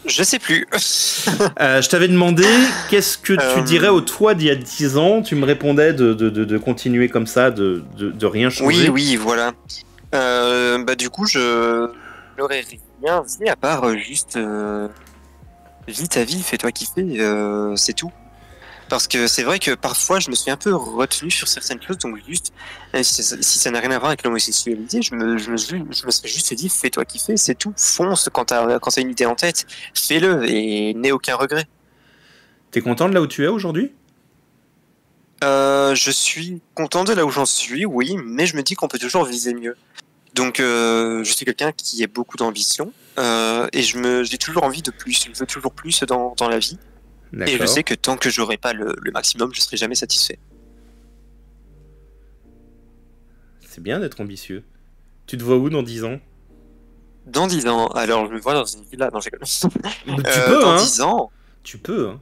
Je sais plus. Je t'avais demandé qu'est-ce que tu dirais au toi d'il y a 10 ans. Tu me répondais de continuer comme ça, de rien changer. Oui, voilà. Du coup, je n'aurais rien dit à part juste vis ta vie, fais-toi kiffer, c'est tout. Parce que c'est vrai que parfois je me suis un peu retenu sur certaines choses, donc juste, si ça n'a rien à voir avec l'homosexualité, je me serais juste dit fais-toi kiffer, c'est tout, fonce quand t'as une idée en tête, fais-le et n'aie aucun regret. T'es content de là où tu es aujourd'hui? Je suis content de là où j'en suis, oui, mais je me dis qu'on peut toujours viser mieux. Donc je suis quelqu'un qui a beaucoup d'ambition et j'ai toujours envie de plus, je veux toujours plus dans la vie. Et je sais que tant que j'aurai pas le maximum, je serai jamais satisfait. C'est bien d'être ambitieux. Tu te vois où dans 10 ans? Dans 10 ans, alors je me vois dans une villa, non, j'ai Tu peux, dans hein. 10 ans. Tu peux, hein.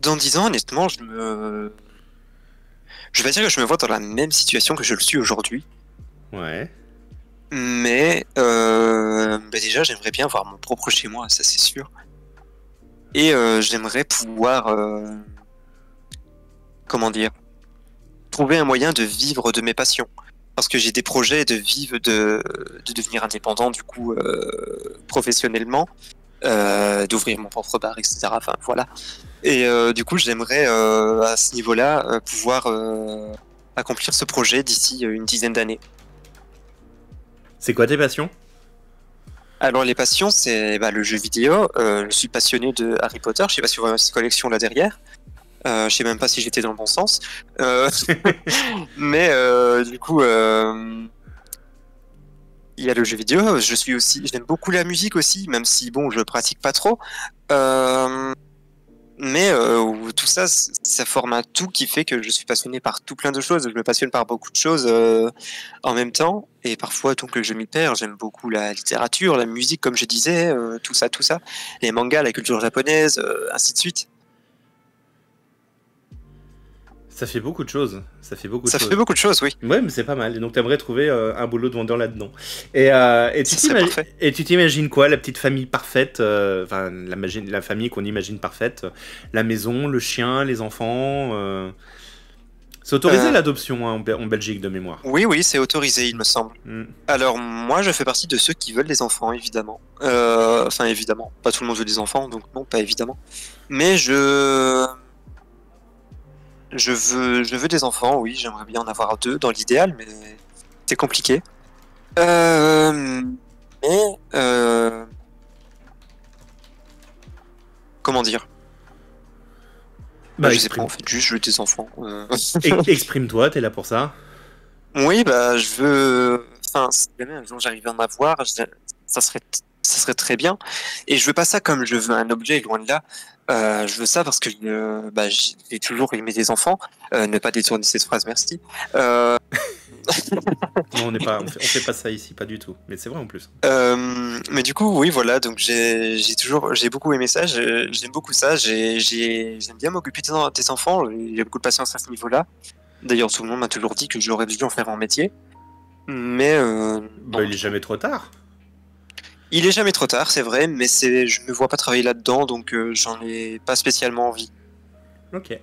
Dans 10 ans, honnêtement, je vais dire que je me vois dans la même situation que je le suis aujourd'hui. Ouais. Mais déjà, j'aimerais bien avoir mon propre chez moi, ça c'est sûr. Et j'aimerais pouvoir, trouver un moyen de vivre de mes passions. Parce que j'ai des projets de vivre, de devenir indépendant, du coup, professionnellement, d'ouvrir mon propre bar, etc. Enfin, voilà. Et du coup, j'aimerais, à ce niveau-là, pouvoir accomplir ce projet d'ici une dizaine d'années. C'est quoi tes passions? Alors les passions, c'est le jeu vidéo. Je suis passionné de Harry Potter. Je sais pas si vous voyez cette collection là derrière. Je sais même pas si j'étais dans le bon sens. Mais du coup, il y a le jeu vidéo. J'aime beaucoup la musique aussi, même si bon, je pratique pas trop. Mais tout ça, ça forme un tout qui fait que je suis passionné par tout plein de choses. Je me passionne par beaucoup de choses en même temps. Et parfois, donc, je m'y perds. J'aime beaucoup la littérature, la musique, comme je disais, tout ça. Les mangas, la culture japonaise, ainsi de suite. Ça fait beaucoup de choses. Ça fait beaucoup de choses, oui. Ouais, mais c'est pas mal. Et donc, t'aimerais trouver un boulot de vendeur là-dedans. Et tu t'imagines quoi, la petite famille parfaite, la famille qu'on imagine parfaite, la maison, le chien, les enfants. C'est autorisé l'adoption en Belgique de mémoire. Oui, c'est autorisé, il me semble. Alors, moi, je fais partie de ceux qui veulent des enfants, évidemment. Évidemment. Pas tout le monde veut des enfants, donc non, pas évidemment. Mais je veux des enfants, oui, j'aimerais bien en avoir 2 dans l'idéal, mais c'est compliqué. Comment dire? Je sais pas, en fait, juste je veux des enfants. Exprime-toi, t'es là pour ça. Oui, je veux... si jamais un jour j'arrive à en avoir, ça serait très bien. Et je veux pas ça comme je veux un objet, loin de là. Je veux ça parce que j'ai toujours aimé des enfants. Ne pas détourner cette phrase, merci. Non, on fait pas ça ici, pas du tout. Mais c'est vrai en plus. Mais du coup, oui, voilà. Donc j'ai beaucoup aimé ça. J'aime beaucoup ça. J'aime bien m'occuper des enfants. J'ai beaucoup de patience à ce niveau-là. D'ailleurs, tout le monde m'a toujours dit que j'aurais dû en faire un métier. Mais il est jamais trop tard. Il est jamais trop tard, c'est vrai, mais je me vois pas travailler là-dedans, donc j'en ai pas spécialement envie. Ok.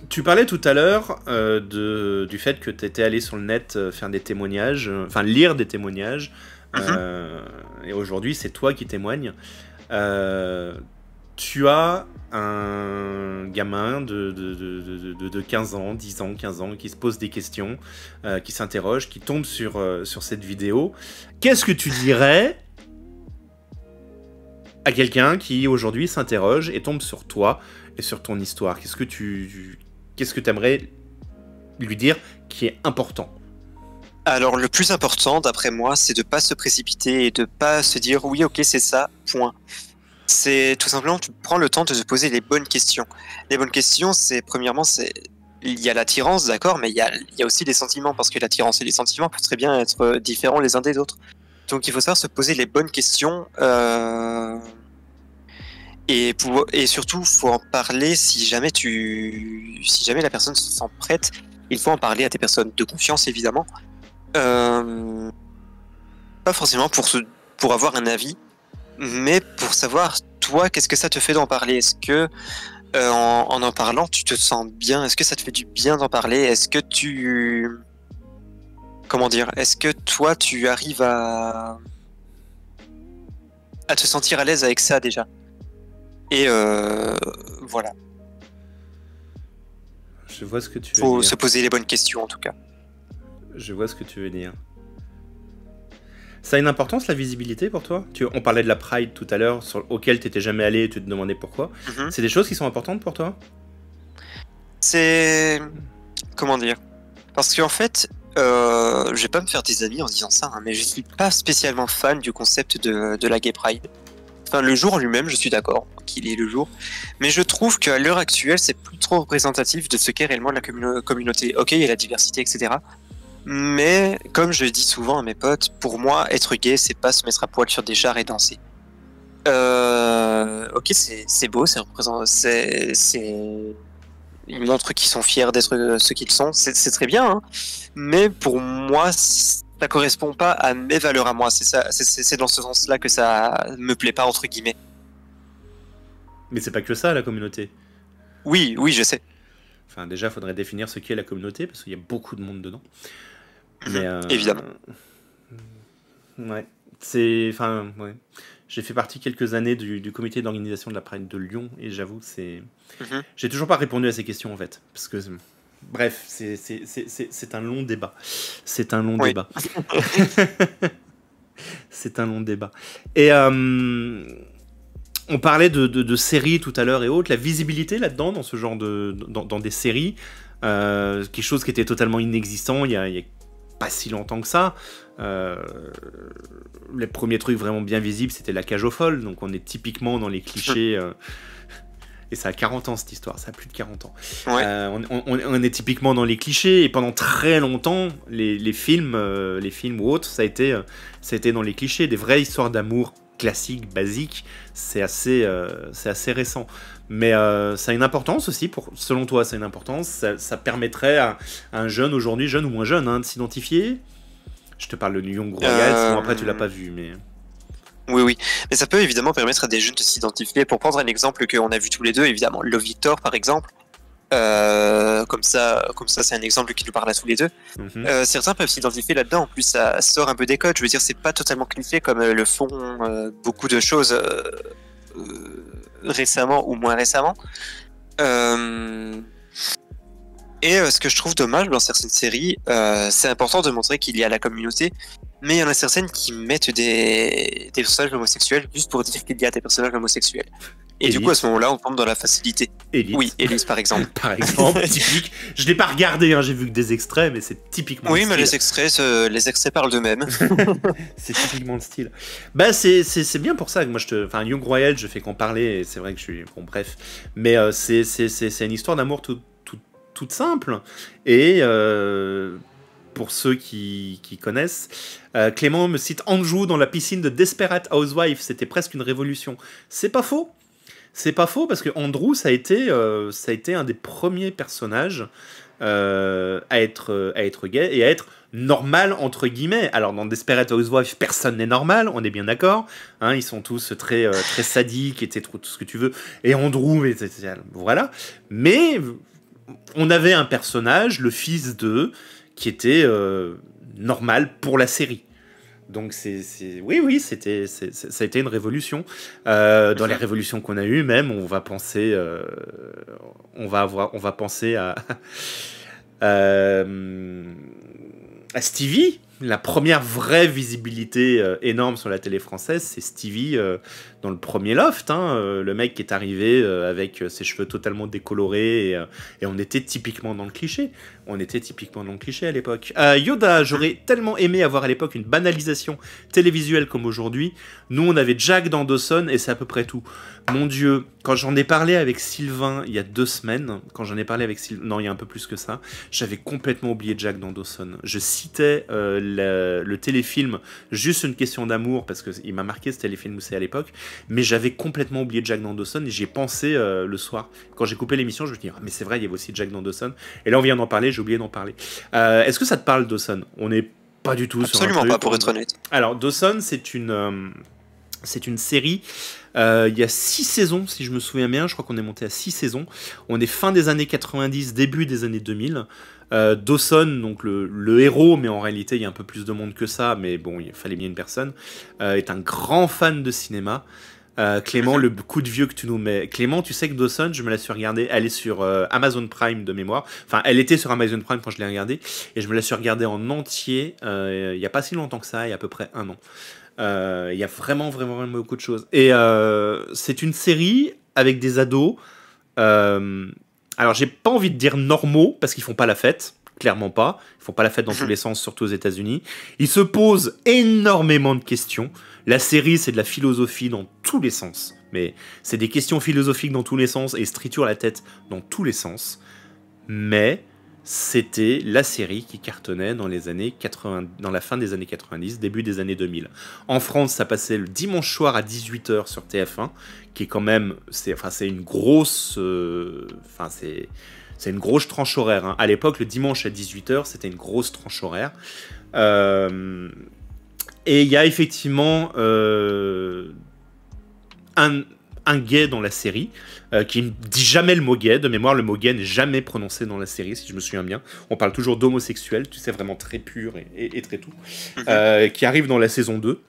Tu parlais tout à l'heure du fait que tu étais allé sur le net faire des témoignages, lire des témoignages Mhm. Et aujourd'hui, c'est toi qui témoignes. Tu as un gamin de 15 ans, 10 ans, 15 ans, qui se pose des questions, qui s'interroge, qui tombe sur cette vidéo. Qu'est-ce que tu dirais à quelqu'un qui aujourd'hui s'interroge et tombe sur toi et sur ton histoire? Qu'est-ce que tu aimerais lui dire qui est important? Alors, le plus important, d'après moi, c'est de pas se précipiter et de pas se dire oui, ok, c'est ça, point. C'est tout simplement, tu prends le temps de te poser les bonnes questions. Les bonnes questions, c'est premièrement, il y a l'attirance, d'accord, mais il y a aussi les sentiments, parce que l'attirance et les sentiments peuvent très bien être différents les uns des autres. Donc, il faut savoir se poser les bonnes questions. Et surtout, faut en parler si jamais la personne se sent prête. Il faut en parler à tes personnes de confiance, évidemment. Pas forcément pour avoir un avis, mais pour savoir, toi, qu'est-ce que ça te fait d'en parler? Est-ce que, en parlant, tu te sens bien? Est-ce que ça te fait du bien d'en parler? Est-ce que comment dire? Est-ce que toi, tu arrives à te sentir à l'aise avec ça déjà? Et voilà. Je vois ce que tu veux Faut dire. se poser les bonnes questions, en tout cas. Je vois ce que tu veux dire. Ça a une importance, la visibilité, pour toi? On parlait de la Pride tout à l'heure, auquel tu n'étais jamais allé et tu te demandais pourquoi. Mhm. C'est des choses qui sont importantes pour toi? C'est... Comment dire? Parce qu'en fait, je vais pas me faire des amis en disant ça, hein, mais je suis pas spécialement fan du concept de la Gay Pride. Enfin, le jour en lui-même, je suis d'accord qu'il est le jour, mais je trouve qu'à l'heure actuelle, c'est plus trop représentatif de ce qu'est réellement la communauté. Ok, il y a la diversité, etc. Mais, comme je dis souvent à mes potes, pour moi, être gay, c'est pas se mettre à poil sur des chars et danser. Ok, c'est beau, ils montrent qu'ils sont fiers d'être ce qu'ils sont, c'est très bien, hein. Mais pour moi, ça correspond pas à mes valeurs à moi. C'est dans ce sens-là que ça me plaît pas, entre guillemets. Mais c'est pas que ça, la communauté. Oui, oui, je sais. Enfin, déjà, il faudrait définir ce qu'est la communauté, parce qu'il y a beaucoup de monde dedans. Mais, Évidemment. Ouais. C'est... Enfin, ouais. J'ai fait partie quelques années du comité d'organisation de la Pride de Lyon, et j'avoue, j'ai toujours pas répondu à ces questions, en fait. Parce que... Bref, c'est un long débat. C'est un long Oui. débat. C'est un long débat. Et on parlait de séries tout à l'heure et autres. La visibilité là-dedans, dans ce genre dans des séries, quelque chose qui était totalement inexistant il y a pas si longtemps que ça. Les premiers trucs vraiment bien visibles, c'était La Cage aux Folles. Donc on est typiquement dans les clichés... Et ça a 40 ans, cette histoire, ça a plus de 40 ans. Ouais. On est typiquement dans les clichés, et pendant très longtemps, les films ou autres, ça a été dans les clichés. Des vraies histoires d'amour classiques, basiques, c'est assez récent. Mais ça a une importance aussi, selon toi, ça a une importance. Ça permettrait à un jeune aujourd'hui, jeune ou moins jeune, hein, de s'identifier. Je te parle de Young Royal, sinon après tu l'as pas vu, mais... Oui, oui. Mais ça peut évidemment permettre à des jeunes de s'identifier. Pour prendre un exemple qu'on a vu tous les deux, évidemment, Love Victor, par exemple. Comme ça, c'est un exemple qui nous parle à tous les deux. Mm-hmm. Certains peuvent s'identifier là-dedans. En plus, ça sort un peu des codes. Je veux dire, c'est pas totalement cliché comme le font beaucoup de choses récemment ou moins récemment. Et ce que je trouve dommage dans certaines séries, c'est important de montrer qu'il y a la communauté, mais il y en a certaines qui mettent des personnages homosexuels juste pour dire qu'il y a des personnages homosexuels. Et Elite. Du coup, à ce moment-là, on tombe dans la facilité. Elite. Oui, Elise, par exemple. Par exemple, typique. Je l'ai pas regardé, hein, j'ai vu que des extraits, mais c'est typiquement Oui, le mais style. les extraits parlent d'eux-mêmes. C'est typiquement le style. Bah, c'est bien pour ça que moi, enfin, Young Royal, je fais qu'en parler, et c'est vrai que je suis... Bon, bref. Mais c'est une histoire d'amour toute simple. Et... pour ceux qui connaissent, Clément me cite Andrew dans la piscine de Desperate Housewives, c'était presque une révolution. C'est pas faux. C'est pas faux parce que Andrew, ça a été un des premiers personnages à être gay et à être normal entre guillemets. Alors dans Desperate Housewives, personne n'est normal, on est bien d'accord. Hein, ils sont tous très sadiques et tout ce que tu veux. Et Andrew, voilà. Mais on avait un personnage, le fils de, qui était normal pour la série. Donc oui, ça a été une révolution. Dans les révolutions qu'on a eues, même, on va penser à Stevie. La première vraie visibilité énorme sur la télé française, c'est Stevie dans le premier Loft. Le mec qui est arrivé avec ses cheveux totalement décolorés et on était typiquement dans le cliché. On était typiquement dans le cliché à l'époque. Yoda, j'aurais tellement aimé avoir à l'époque une banalisation télévisuelle comme aujourd'hui. Nous, on avait Jack dans Dawson et c'est à peu près tout. Mon Dieu, quand j'en ai parlé avec Sylvain il y a 2 semaines, non, il y a un peu plus que ça, j'avais complètement oublié Jack dans Dawson. Je citais le téléfilm Juste une question d'amour, parce qu'il m'a marqué ce téléfilm aussi à l'époque, mais j'avais complètement oublié Jack dans Dawson et j'y ai pensé le soir. Quand j'ai coupé l'émission, je me suis dit, mais c'est vrai, il y avait aussi Jack dans Dawson. Et là, on vient d'en parler, j'ai oublié d'en parler. Est-ce que ça te parle, Dawson? On n'est pas du tout Absolument sur un truc, pas, pour être honnête. Alors, Dawson, c'est une série. Il y a 6 saisons, si je me souviens bien. Je crois qu'on est monté à 6 saisons. On est fin des années 90, début des années 2000. Dawson, donc le héros, mais en réalité, il y a un peu plus de monde que ça. Mais bon, il fallait bien une personne. Est un grand fan de cinéma. Clément, le coup de vieux que tu nous mets. Clément, tu sais que Dawson, je me la suis regardée. Elle est sur Amazon Prime de mémoire. Enfin, elle était sur Amazon Prime quand je l'ai regardée. Et je me la suis regardée en entier il n'y a pas si longtemps que ça, il y a à peu près 1 an. Il y a vraiment beaucoup de choses. Et c'est une série avec des ados. Alors, j'ai pas envie de dire normaux, parce qu'ils font pas la fête. Clairement pas. Ils font pas la fête dans tous les sens, surtout aux États-Unis. Ils se posent énormément de questions. La série, c'est de la philosophie dans tous les sens. Mais c'est des questions philosophiques dans tous les sens et ils se triturent la tête dans tous les sens. Mais c'était la série qui cartonnait dans la fin des années 90, début des années 2000. En France, ça passait le dimanche soir à 18h sur TF1, qui est quand même... C'est une grosse... C'est une grosse tranche horaire. À l'époque, le dimanche à 18h, c'était une grosse tranche horaire. Et il y a effectivement un gay dans la série qui ne dit jamais le mot gay. De mémoire, le mot gay n'est jamais prononcé dans la série, si je me souviens bien. On parle toujours d'homosexuel, tu sais, vraiment très pur et très tout. Qui arrive dans la saison 2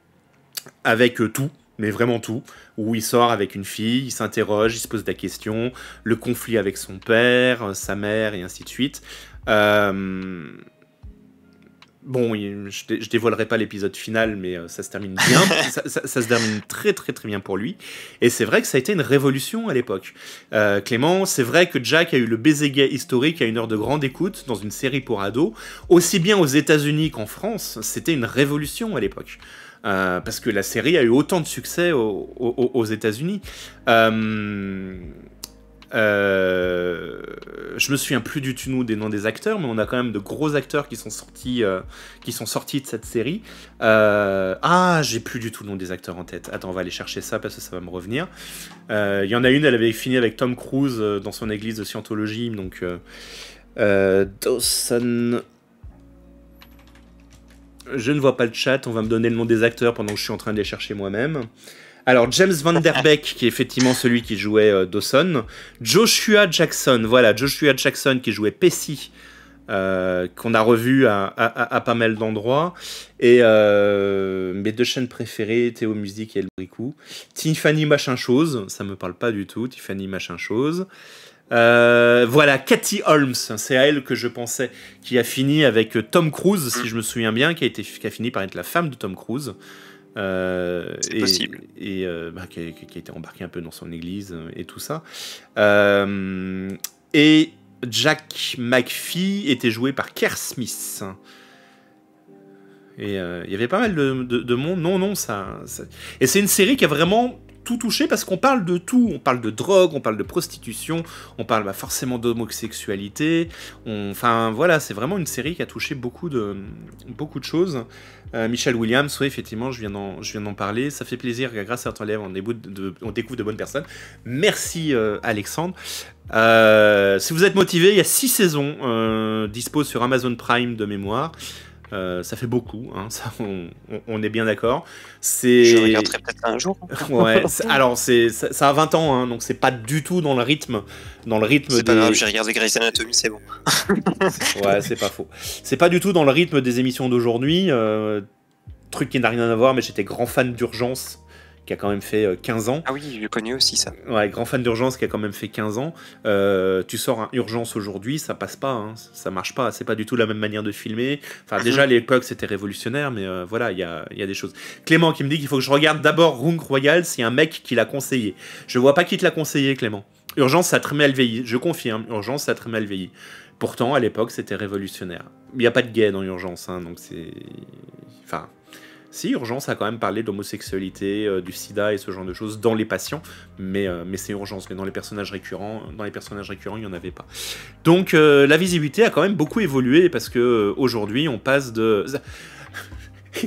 avec tout. Mais vraiment tout, où il sort avec une fille, il s'interroge, il se pose la question, le conflit avec son père, sa mère, et ainsi de suite. Bon, je dévoilerai pas l'épisode final, mais ça se termine bien, ça se termine très très très bien pour lui. Et c'est vrai que ça a été une révolution à l'époque. Clément, c'est vrai que Jack a eu le baiser gay historique à une heure de grande écoute dans une série pour ados, aussi bien aux États-Unis qu'en France, c'était une révolution à l'époque. Parce que la série a eu autant de succès aux États-Unis. Je me souviens plus du tout des noms des acteurs, mais on a quand même de gros acteurs qui sont sortis de cette série. J'ai plus du tout le nom des acteurs en tête. Attends, on va aller chercher ça parce que ça va me revenir. Il y en a une, elle avait fini avec Tom Cruise dans son église de Scientologie, donc Dawson. Je ne vois pas le chat, on va me donner le nom des acteurs pendant que je suis en train de les chercher moi-même. Alors, James Van Der Beek, qui est effectivement celui qui jouait Dawson. Joshua Jackson, Joshua Jackson qui jouait Pessy, qu'on a revu à pas mal d'endroits. Et mes 2 chaînes préférées, Théo Musique et El Bricou. Tiffany Machin Chose, ça me parle pas du tout, Tiffany Machin Chose. Katie Holmes, c'est à elle que je pensais, qui a fini avec Tom Cruise, si je me souviens bien, qui a fini par être la femme de Tom Cruise. C'est possible. Et qui a été embarqué un peu dans son église et tout ça. Et Jack McPhee était joué par Kerr Smith. Et il y avait pas mal de monde. Non, ça... Et c'est une série qui a vraiment tout touché parce qu'on parle de tout. On parle de drogue, on parle de prostitution, on parle forcément d'homosexualité. C'est vraiment une série qui a touché beaucoup de choses. Michelle Williams, oui, effectivement, je viens d'en parler. Ça fait plaisir, grâce à ton lèvre, on découvre de bonnes personnes. Merci Alexandre. Si vous êtes motivé, il y a 6 saisons dispo sur Amazon Prime de mémoire. Ça fait beaucoup, hein, ça, on est bien d'accord. Je regarderai peut-être un jour. Ouais, alors ça a 20 ans, hein, donc c'est pas du tout dans le rythme c'est pas grave, j'ai regardé Grey's Anatomy, c'est bon. Ouais, c'est pas faux. C'est pas du tout dans le rythme des émissions d'aujourd'hui. truc qui n'a rien à voir, mais j'étais grand fan d'Urgence, qui a quand même fait 15 ans. Ah oui, je connais aussi ça. Ouais, grand fan d'Urgence qui a quand même fait 15 ans. Tu sors un Urgence aujourd'hui, ça passe pas, hein, ça marche pas, c'est pas du tout la même manière de filmer. Enfin, déjà à l'époque c'était révolutionnaire, mais voilà, il y a des choses. Clément qui me dit qu'il faut que je regarde d'abord Rung Royal, c'est un mec qui l'a conseillé. Je vois pas qui te l'a conseillé, Clément. Urgence, ça a très mal vieilli, je confirme, Urgence, ça a très mal vieilli. Pourtant, à l'époque, c'était révolutionnaire. Il n'y a pas de gay dans Urgence, hein, donc c'est... Enfin... Si, Urgence a quand même parlé d'homosexualité, du sida et ce genre de choses dans les patients, mais c'est Urgence. Mais dans les personnages récurrents, il n'y en avait pas. Donc la visibilité a quand même beaucoup évolué parce que aujourd'hui on passe de...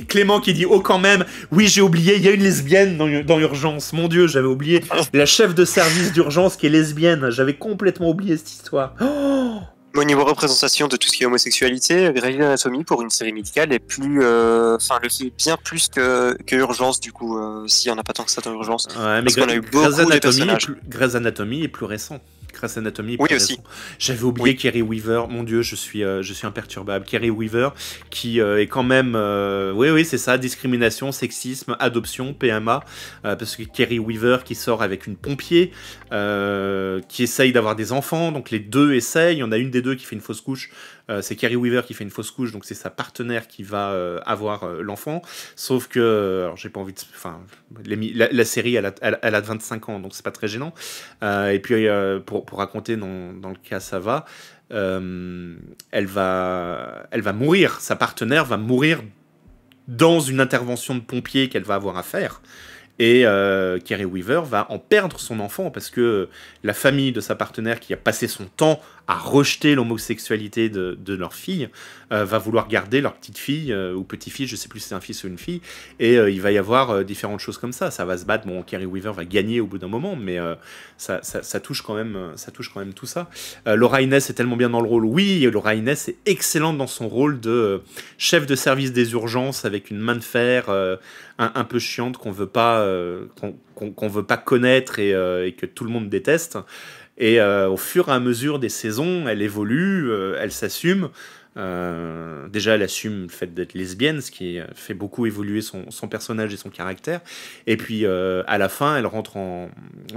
Clément qui dit oh quand même, oui j'ai oublié, il y a une lesbienne dans Urgence. Mon Dieu, j'avais oublié la chef de service d'Urgence qui est lesbienne. J'avais complètement oublié cette histoire. Oh, au niveau représentation de tout ce qui est homosexualité, Grey's Anatomy pour une série médicale est plus, enfin le fait bien plus que Urgence du coup, s'il y en a pas tant que ça dans Urgence. ouais, mais Parce qu'on a eu beaucoup de personnages. Grey's Anatomy est plus récent. Grey's Anatomy est plus Oui récent. aussi. J'avais oublié Kerry Weaver. Mon Dieu, je suis imperturbable. Kerry Weaver qui est quand même, oui c'est ça, discrimination, sexisme, adoption, PMA, parce que Kerry Weaver qui sort avec une pompier, qui essaye d'avoir des enfants, donc les deux essayent. Il y en a une des deux qui fait une fausse couche. C'est Kerry Weaver qui fait une fausse couche, donc c'est sa partenaire qui va avoir l'enfant. Sauf que, alors j'ai pas envie de, enfin, la série elle a 25 ans, donc c'est pas très gênant. Et puis pour raconter dans le cas ça va, elle va mourir. Sa partenaire va mourir dans une intervention de pompier qu'elle va avoir à faire. Et Kerry Weaver va en perdre son enfant parce que la famille de sa partenaire qui a passé son temps à rejeter l'homosexualité de leur fille va vouloir garder leur petite fille ou petit-fille, je sais plus si c'est un fils ou une fille, et il va y avoir différentes choses comme ça. Ça va se battre. Bon, Kerry Weaver va gagner au bout d'un moment, mais ça touche quand même tout ça. Laura Innes est tellement bien dans le rôle. Oui, Laura Innes est excellente dans son rôle de chef de service des urgences avec une main de fer un peu chiante qu'on veut pas connaître et que tout le monde déteste. Et au fur et à mesure des saisons, elle évolue, elle s'assume. Déjà, elle assume le fait d'être lesbienne, ce qui fait beaucoup évoluer son personnage et son caractère. Et puis, à la fin, elle rentre en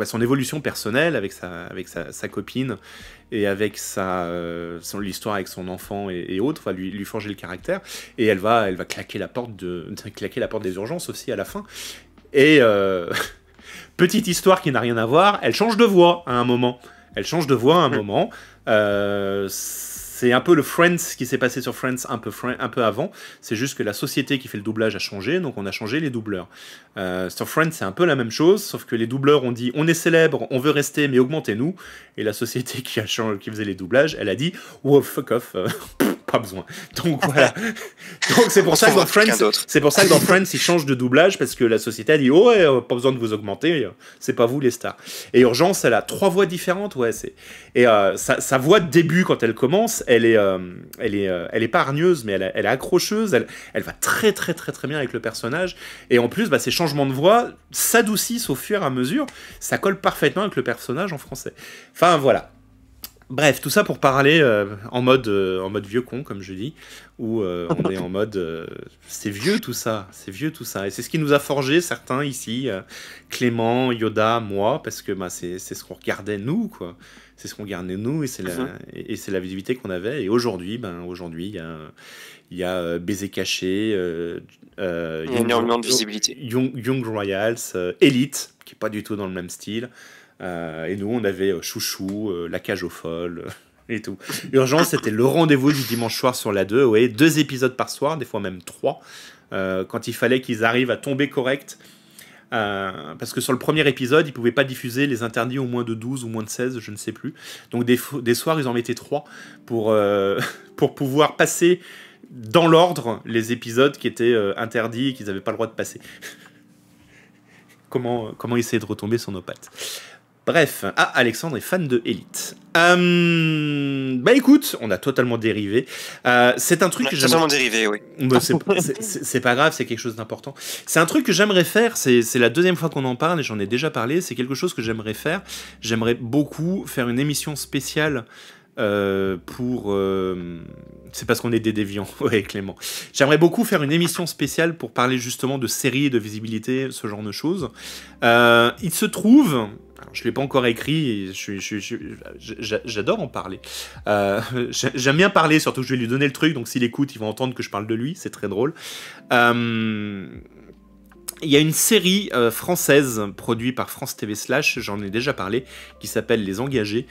son évolution personnelle avec sa copine et avec l'histoire avec son enfant et autres, va lui forger le caractère. Et elle va claquer la porte des urgences aussi à la fin. Et petite histoire qui n'a rien à voir, elle change de voix à un moment. C'est un peu le Friends qui s'est passé sur Friends un peu avant. C'est juste que la société qui fait le doublage a changé, donc on a changé les doubleurs. Sur Friends, c'est un peu la même chose, sauf que les doubleurs ont dit on est célèbre, on veut rester, mais augmentez-nous. Et la société qui faisait les doublages, elle a dit wow, fuck off. Pas besoin. Donc voilà. Donc c'est pour ça que dans Friends, ils changent de doublage parce que la société a dit oh ouais, pas besoin de vous augmenter, c'est pas vous les stars. Et Urgence, elle a 3 voix différentes, ouais. Et sa voix de début quand elle commence, elle est pas hargneuse, mais elle est accrocheuse. Elle va très très très très bien avec le personnage. Et en plus, ces changements de voix s'adoucissent au fur et à mesure. Ça colle parfaitement avec le personnage en français. Enfin voilà. Bref, tout ça pour parler en mode vieux con, comme je dis, où on est en mode c'est vieux tout ça, et c'est ce qui nous a forgé certains ici, Clément, Yoda, moi, parce que c'est ce qu'on regardait nous, quoi. C'est ce qu'on regardait nous, et c'est la visibilité qu'on avait. Et aujourd'hui, il y a Baiser caché, il y a énormément de visibilité. Young Royals, Elite, qui est pas du tout dans le même style. Et nous, on avait Chouchou, La Cage aux Folles et tout. Urgence, c'était le rendez-vous du dimanche soir sur la 2. Ouais, 2 épisodes par soir, des fois même 3. Quand il fallait qu'ils arrivent à tomber correct. Parce que sur le premier épisode, ils ne pouvaient pas diffuser les interdits au moins de 12 ou moins de 16, je ne sais plus. Donc des soirs, ils en mettaient 3 pour pouvoir passer dans l'ordre les épisodes qui étaient interdits et qu'ils n'avaient pas le droit de passer. Comment essayer de retomber sur nos pattes. Bref, Alexandre est fan de Elite. Écoute, on a totalement dérivé. C'est un truc que totalement dérivé, oui. C'est pas grave, c'est quelque chose d'important. C'est un truc que j'aimerais faire, c'est la 2e fois qu'on en parle et j'en ai déjà parlé. C'est quelque chose que j'aimerais faire. J'aimerais beaucoup faire une émission spéciale C'est parce qu'on est des déviants, ouais, Clément. J'aimerais beaucoup faire une émission spéciale pour parler justement de séries, de visibilité, ce genre de choses. Il se trouve, alors, je ne l'ai pas encore écrit, et j'adore en parler. J'aime bien parler, surtout que je vais lui donner le truc, donc s'il écoute, il va entendre que je parle de lui, c'est très drôle. Il y a une série française produite par France TV Slash, j'en ai déjà parlé, qui s'appelle Les Engagés,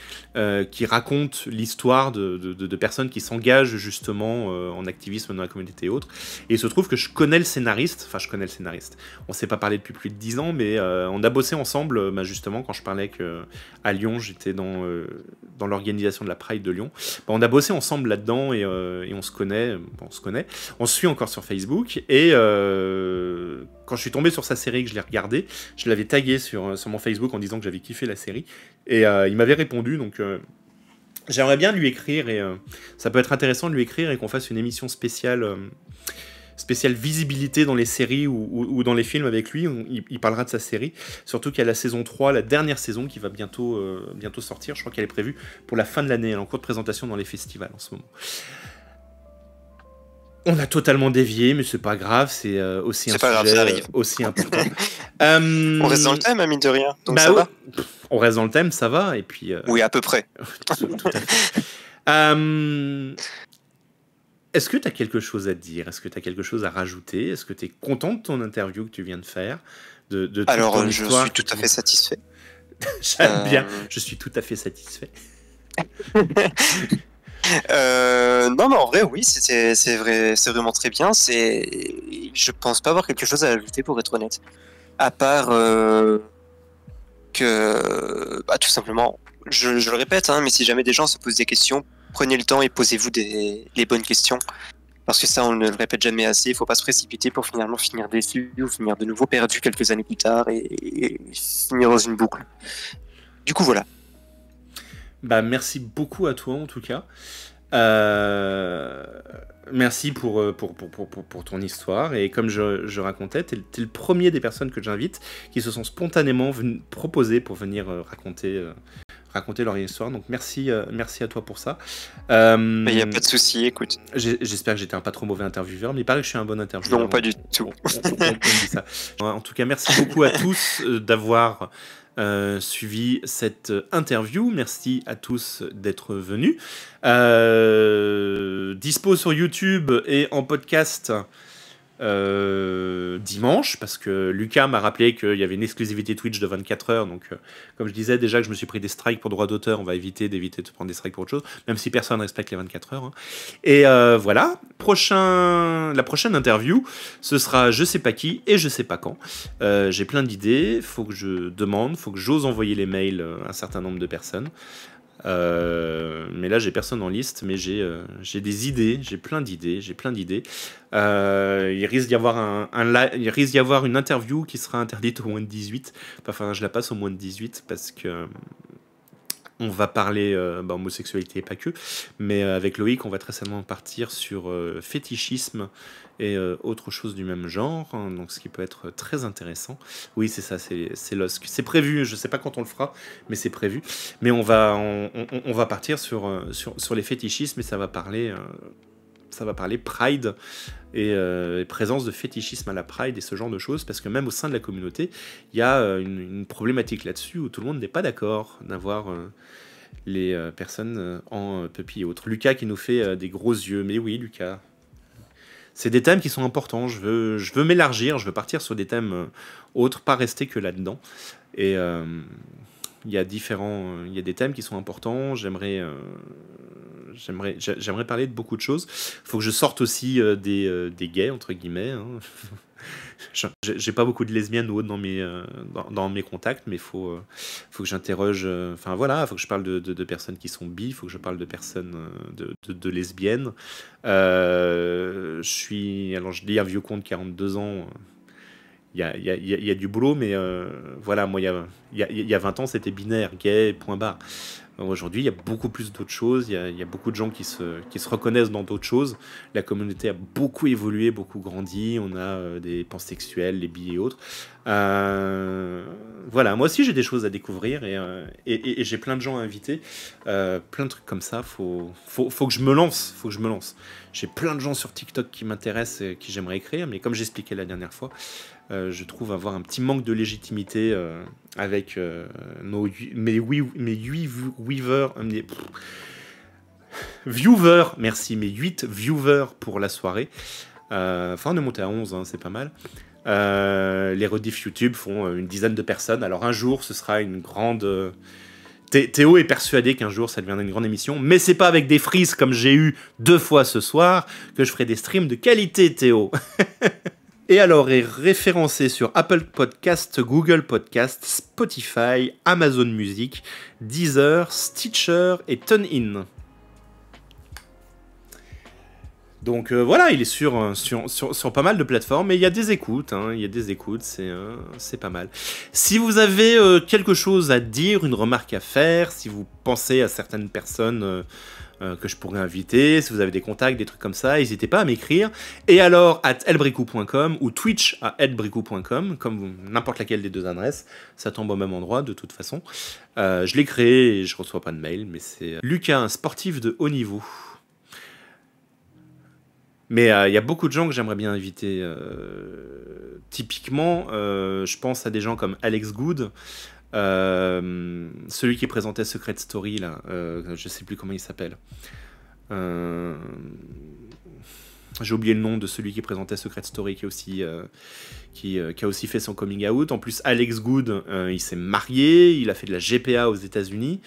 qui raconte l'histoire de personnes qui s'engagent justement en activisme dans la communauté et autres. Et il se trouve que je connais le scénariste, on ne s'est pas parlé depuis plus de 10 ans, mais on a bossé ensemble, justement, quand je parlais qu'à Lyon, j'étais dans l'organisation de la Pride de Lyon. On a bossé ensemble là-dedans et on se connaît, on se suit encore sur Facebook, et quand je suis tombé sur sa série, que je l'ai regardée, je l'avais tagué sur mon Facebook en disant que j'avais kiffé la série, et il m'avait répondu, donc j'aimerais bien lui écrire, et ça peut être intéressant de lui écrire et qu'on fasse une émission spéciale visibilité dans les séries ou dans les films avec lui. Il parlera de sa série, surtout qu'il y a la saison 3, la dernière saison, qui va bientôt sortir. Je crois qu'elle est prévue pour la fin de l'année, elle est en cours de présentation dans les festivals en ce moment. On a totalement dévié, mais c'est pas grave, c'est aussi c'est un sujet grave, aussi important. On reste dans le thème, mine de rien, donc ça va. On reste dans le thème, ça va, et puis... Oui, à peu près. Tout à fait. Est-ce que tu as quelque chose à dire? Est-ce que tu as quelque chose à rajouter? Est-ce que tu es content de ton interview que tu viens de faire? Alors, je suis tout à fait satisfait. J'aime bien, je suis tout à fait satisfait. Non, mais en vrai, oui, c'est vraiment très bien. Je pense pas avoir quelque chose à ajouter, pour être honnête. À part que, tout simplement, je le répète, hein, mais si jamais des gens se posent des questions, prenez le temps et posez-vous les bonnes questions. Parce que ça, on ne le répète jamais assez. Il faut pas se précipiter pour finalement finir déçu ou finir de nouveau perdu quelques années plus tard et finir dans une boucle. Du coup, voilà. Merci beaucoup à toi en tout cas. Merci pour ton histoire. Et comme je racontais, t'es le premier des personnes que j'invite qui se sont spontanément proposées pour venir raconter leur histoire. Donc merci à toi pour ça. Il n'y a pas de souci, écoute. J'espère que j'étais un pas trop mauvais intervieweur, mais il paraît que je suis un bon intervieweur. Non, pas du tout. On dit ça. En tout cas, merci beaucoup à tous d'avoir suivi cette interview. Merci à tous d'être venus. Dispo sur YouTube et en podcast dimanche, parce que Lucas m'a rappelé qu'il y avait une exclusivité Twitch de 24 heures, donc comme je disais déjà que je me suis pris des strikes pour droit d'auteur, on va éviter de prendre des strikes pour autre chose, même si personne ne respecte les 24 heures. Hein. Et voilà, la prochaine interview, ce sera je sais pas qui et je sais pas quand. J'ai plein d'idées, faut que je demande, faut que j'ose envoyer les mails à un certain nombre de personnes. Mais là j'ai personne en liste, mais j'ai des idées, j'ai plein d'idées. Il risque d'y avoir une interview qui sera interdite au moins de 18. Enfin, je la passe au moins de 18 parce que on va parler homosexualité et pas que, mais avec Loïc on va très certainement partir sur fétichisme et autre chose du même genre, hein, donc ce qui peut être très intéressant. Oui, c'est ça, c'est LOSC. C'est prévu, je sais pas quand on le fera, mais c'est prévu. Mais on va partir sur les fétichismes, et ça va parler Pride et présence de fétichisme à la Pride et ce genre de choses, parce que même au sein de la communauté, il y a une problématique là-dessus où tout le monde n'est pas d'accord d'avoir les personnes en puppy et autres. Lucas qui nous fait des gros yeux, mais oui, Lucas. C'est des thèmes qui sont importants, je veux m'élargir, je veux partir sur des thèmes autres, pas rester que là-dedans. Et il y a des thèmes qui sont importants, j'aimerais parler de beaucoup de choses. Il faut que je sorte aussi des gays, entre guillemets. Hein. J'ai pas beaucoup de lesbiennes ou autres dans mes contacts, mais faut que j'interroge. Enfin voilà, faut que je parle de personnes qui sont bi, faut que je parle de personnes de lesbiennes. Alors je dis un vieux con de 42 ans. Il y a du boulot, mais voilà, moi il y a 20 ans c'était binaire, gay, point barre. Aujourd'hui, il y a beaucoup plus d'autres choses, il y a beaucoup de gens qui se reconnaissent dans d'autres choses. La communauté a beaucoup évolué, beaucoup grandi. On a des pansexuels, les bi et autres. Voilà, moi aussi j'ai des choses à découvrir et j'ai plein de gens à inviter. Plein de trucs comme ça, faut que je me lance. J'ai plein de gens sur TikTok qui m'intéressent et qui j'aimerais écrire, mais comme j'expliquais la dernière fois, je trouve avoir un petit manque de légitimité avec mes 8 viewers pour la soirée. Enfin, on est monté à 11, hein, c'est pas mal. Les rediffs YouTube font une dizaine de personnes. Alors un jour, ce sera une grande... Théo est persuadé qu'un jour, ça deviendra une grande émission, mais c'est pas avec des frises comme j'ai eu 2 fois ce soir que je ferai des streams de qualité, Théo. Et alors est référencé sur Apple Podcast, Google Podcast, Spotify, Amazon Music, Deezer, Stitcher et TuneIn. Donc voilà, il est sur pas mal de plateformes, mais il y a des écoutes, c'est pas mal. Si vous avez quelque chose à dire, une remarque à faire, si vous pensez à certaines personnes que je pourrais inviter, si vous avez des contacts, des trucs comme ça, n'hésitez pas à m'écrire. Et alors, @elbricou.com ou Twitch @elbricou.com, comme n'importe laquelle des deux adresses, ça tombe au même endroit de toute façon. Je l'ai créé et je reçois pas de mail, mais c'est Lucas, un sportif de haut niveau. Mais il y a beaucoup de gens que j'aimerais bien inviter. Typiquement, je pense à des gens comme Alex Good, celui qui présentait Secret Story, là, je sais plus comment il s'appelle. J'ai oublié le nom de celui qui présentait Secret Story, qui a aussi fait son coming out. En plus, Alex Good, il s'est marié, il a fait de la GPA aux États-Unis.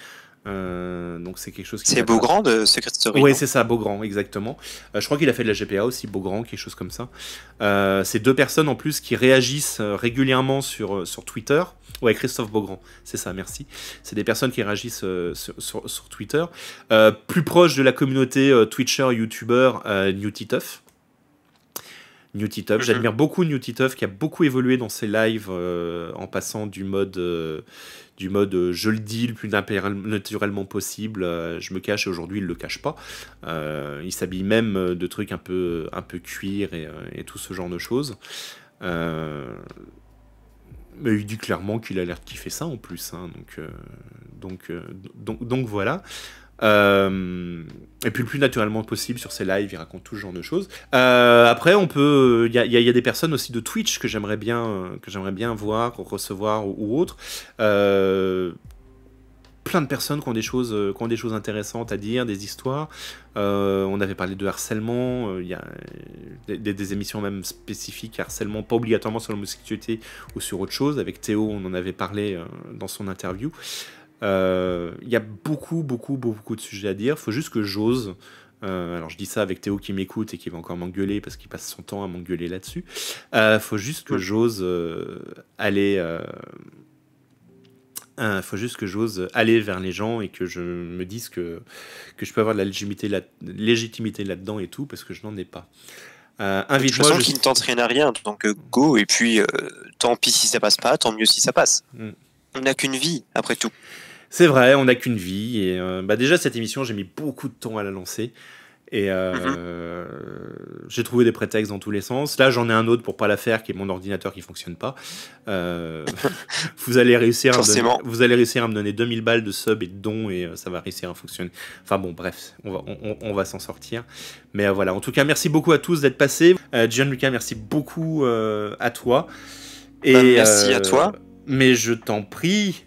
Donc c'est quelque chose qui... C'est Beaugrand de Secret Story. Oui, c'est ça, Beaugrand, exactement. Je crois qu'il a fait de la GPA aussi, Beaugrand, quelque chose comme ça. C'est 2 personnes en plus qui réagissent régulièrement sur Twitter. Ouais, Christophe Beaugrand, c'est ça, merci. C'est des personnes qui réagissent sur Twitter. Plus proche de la communauté Twitcher, YouTuber, Newtituff. J'admire beaucoup Newtituff qui a beaucoup évolué dans ses lives en passant du mode je le dis le plus naturellement possible, je me cache et aujourd'hui il le cache pas. Il s'habille même de trucs un peu cuir et tout ce genre de choses. Mais il dit clairement qu'il a l'air de kiffer ça en plus, hein, donc voilà. Et puis le plus naturellement possible sur ses lives, il raconte tout ce genre de choses. Après, on peut, il y a des personnes aussi de Twitch que j'aimerais bien voir, recevoir ou autre. Plein de personnes qui ont des choses intéressantes à dire, des histoires. On avait parlé de harcèlement, il y a des émissions même spécifiques à harcèlement, pas obligatoirement sur l'homosexualité ou sur autre chose. Avec Théo, on en avait parlé dans son interview. Il y a beaucoup de sujets à dire, faut juste que j'ose. Alors je dis ça avec Théo qui m'écoute et qui va encore m'engueuler parce qu'il passe son temps à m'engueuler là-dessus. Faut juste que j'ose aller vers les gens et que je me dise que je peux avoir de la légitimité là-dedans et tout, parce que je n'en ai pas. De toute façon, qui ne tente rien à rien, donc go, et puis tant pis si ça passe pas, tant mieux si ça passe. On n'a qu'une vie, après tout. C'est vrai, on n'a qu'une vie. Et déjà, cette émission, j'ai mis beaucoup de temps à la lancer. Et j'ai trouvé des prétextes dans tous les sens. Là, j'en ai un autre pour pas la faire, qui est mon ordinateur qui fonctionne pas. Vous allez réussir à me donner 2000 balles de sub et de dons, et ça va réussir à fonctionner. Enfin bon, bref, on va s'en sortir. Mais voilà, en tout cas, merci beaucoup à tous d'être passés. Gianluca, merci beaucoup à toi. Et merci à toi. Mais je t'en prie...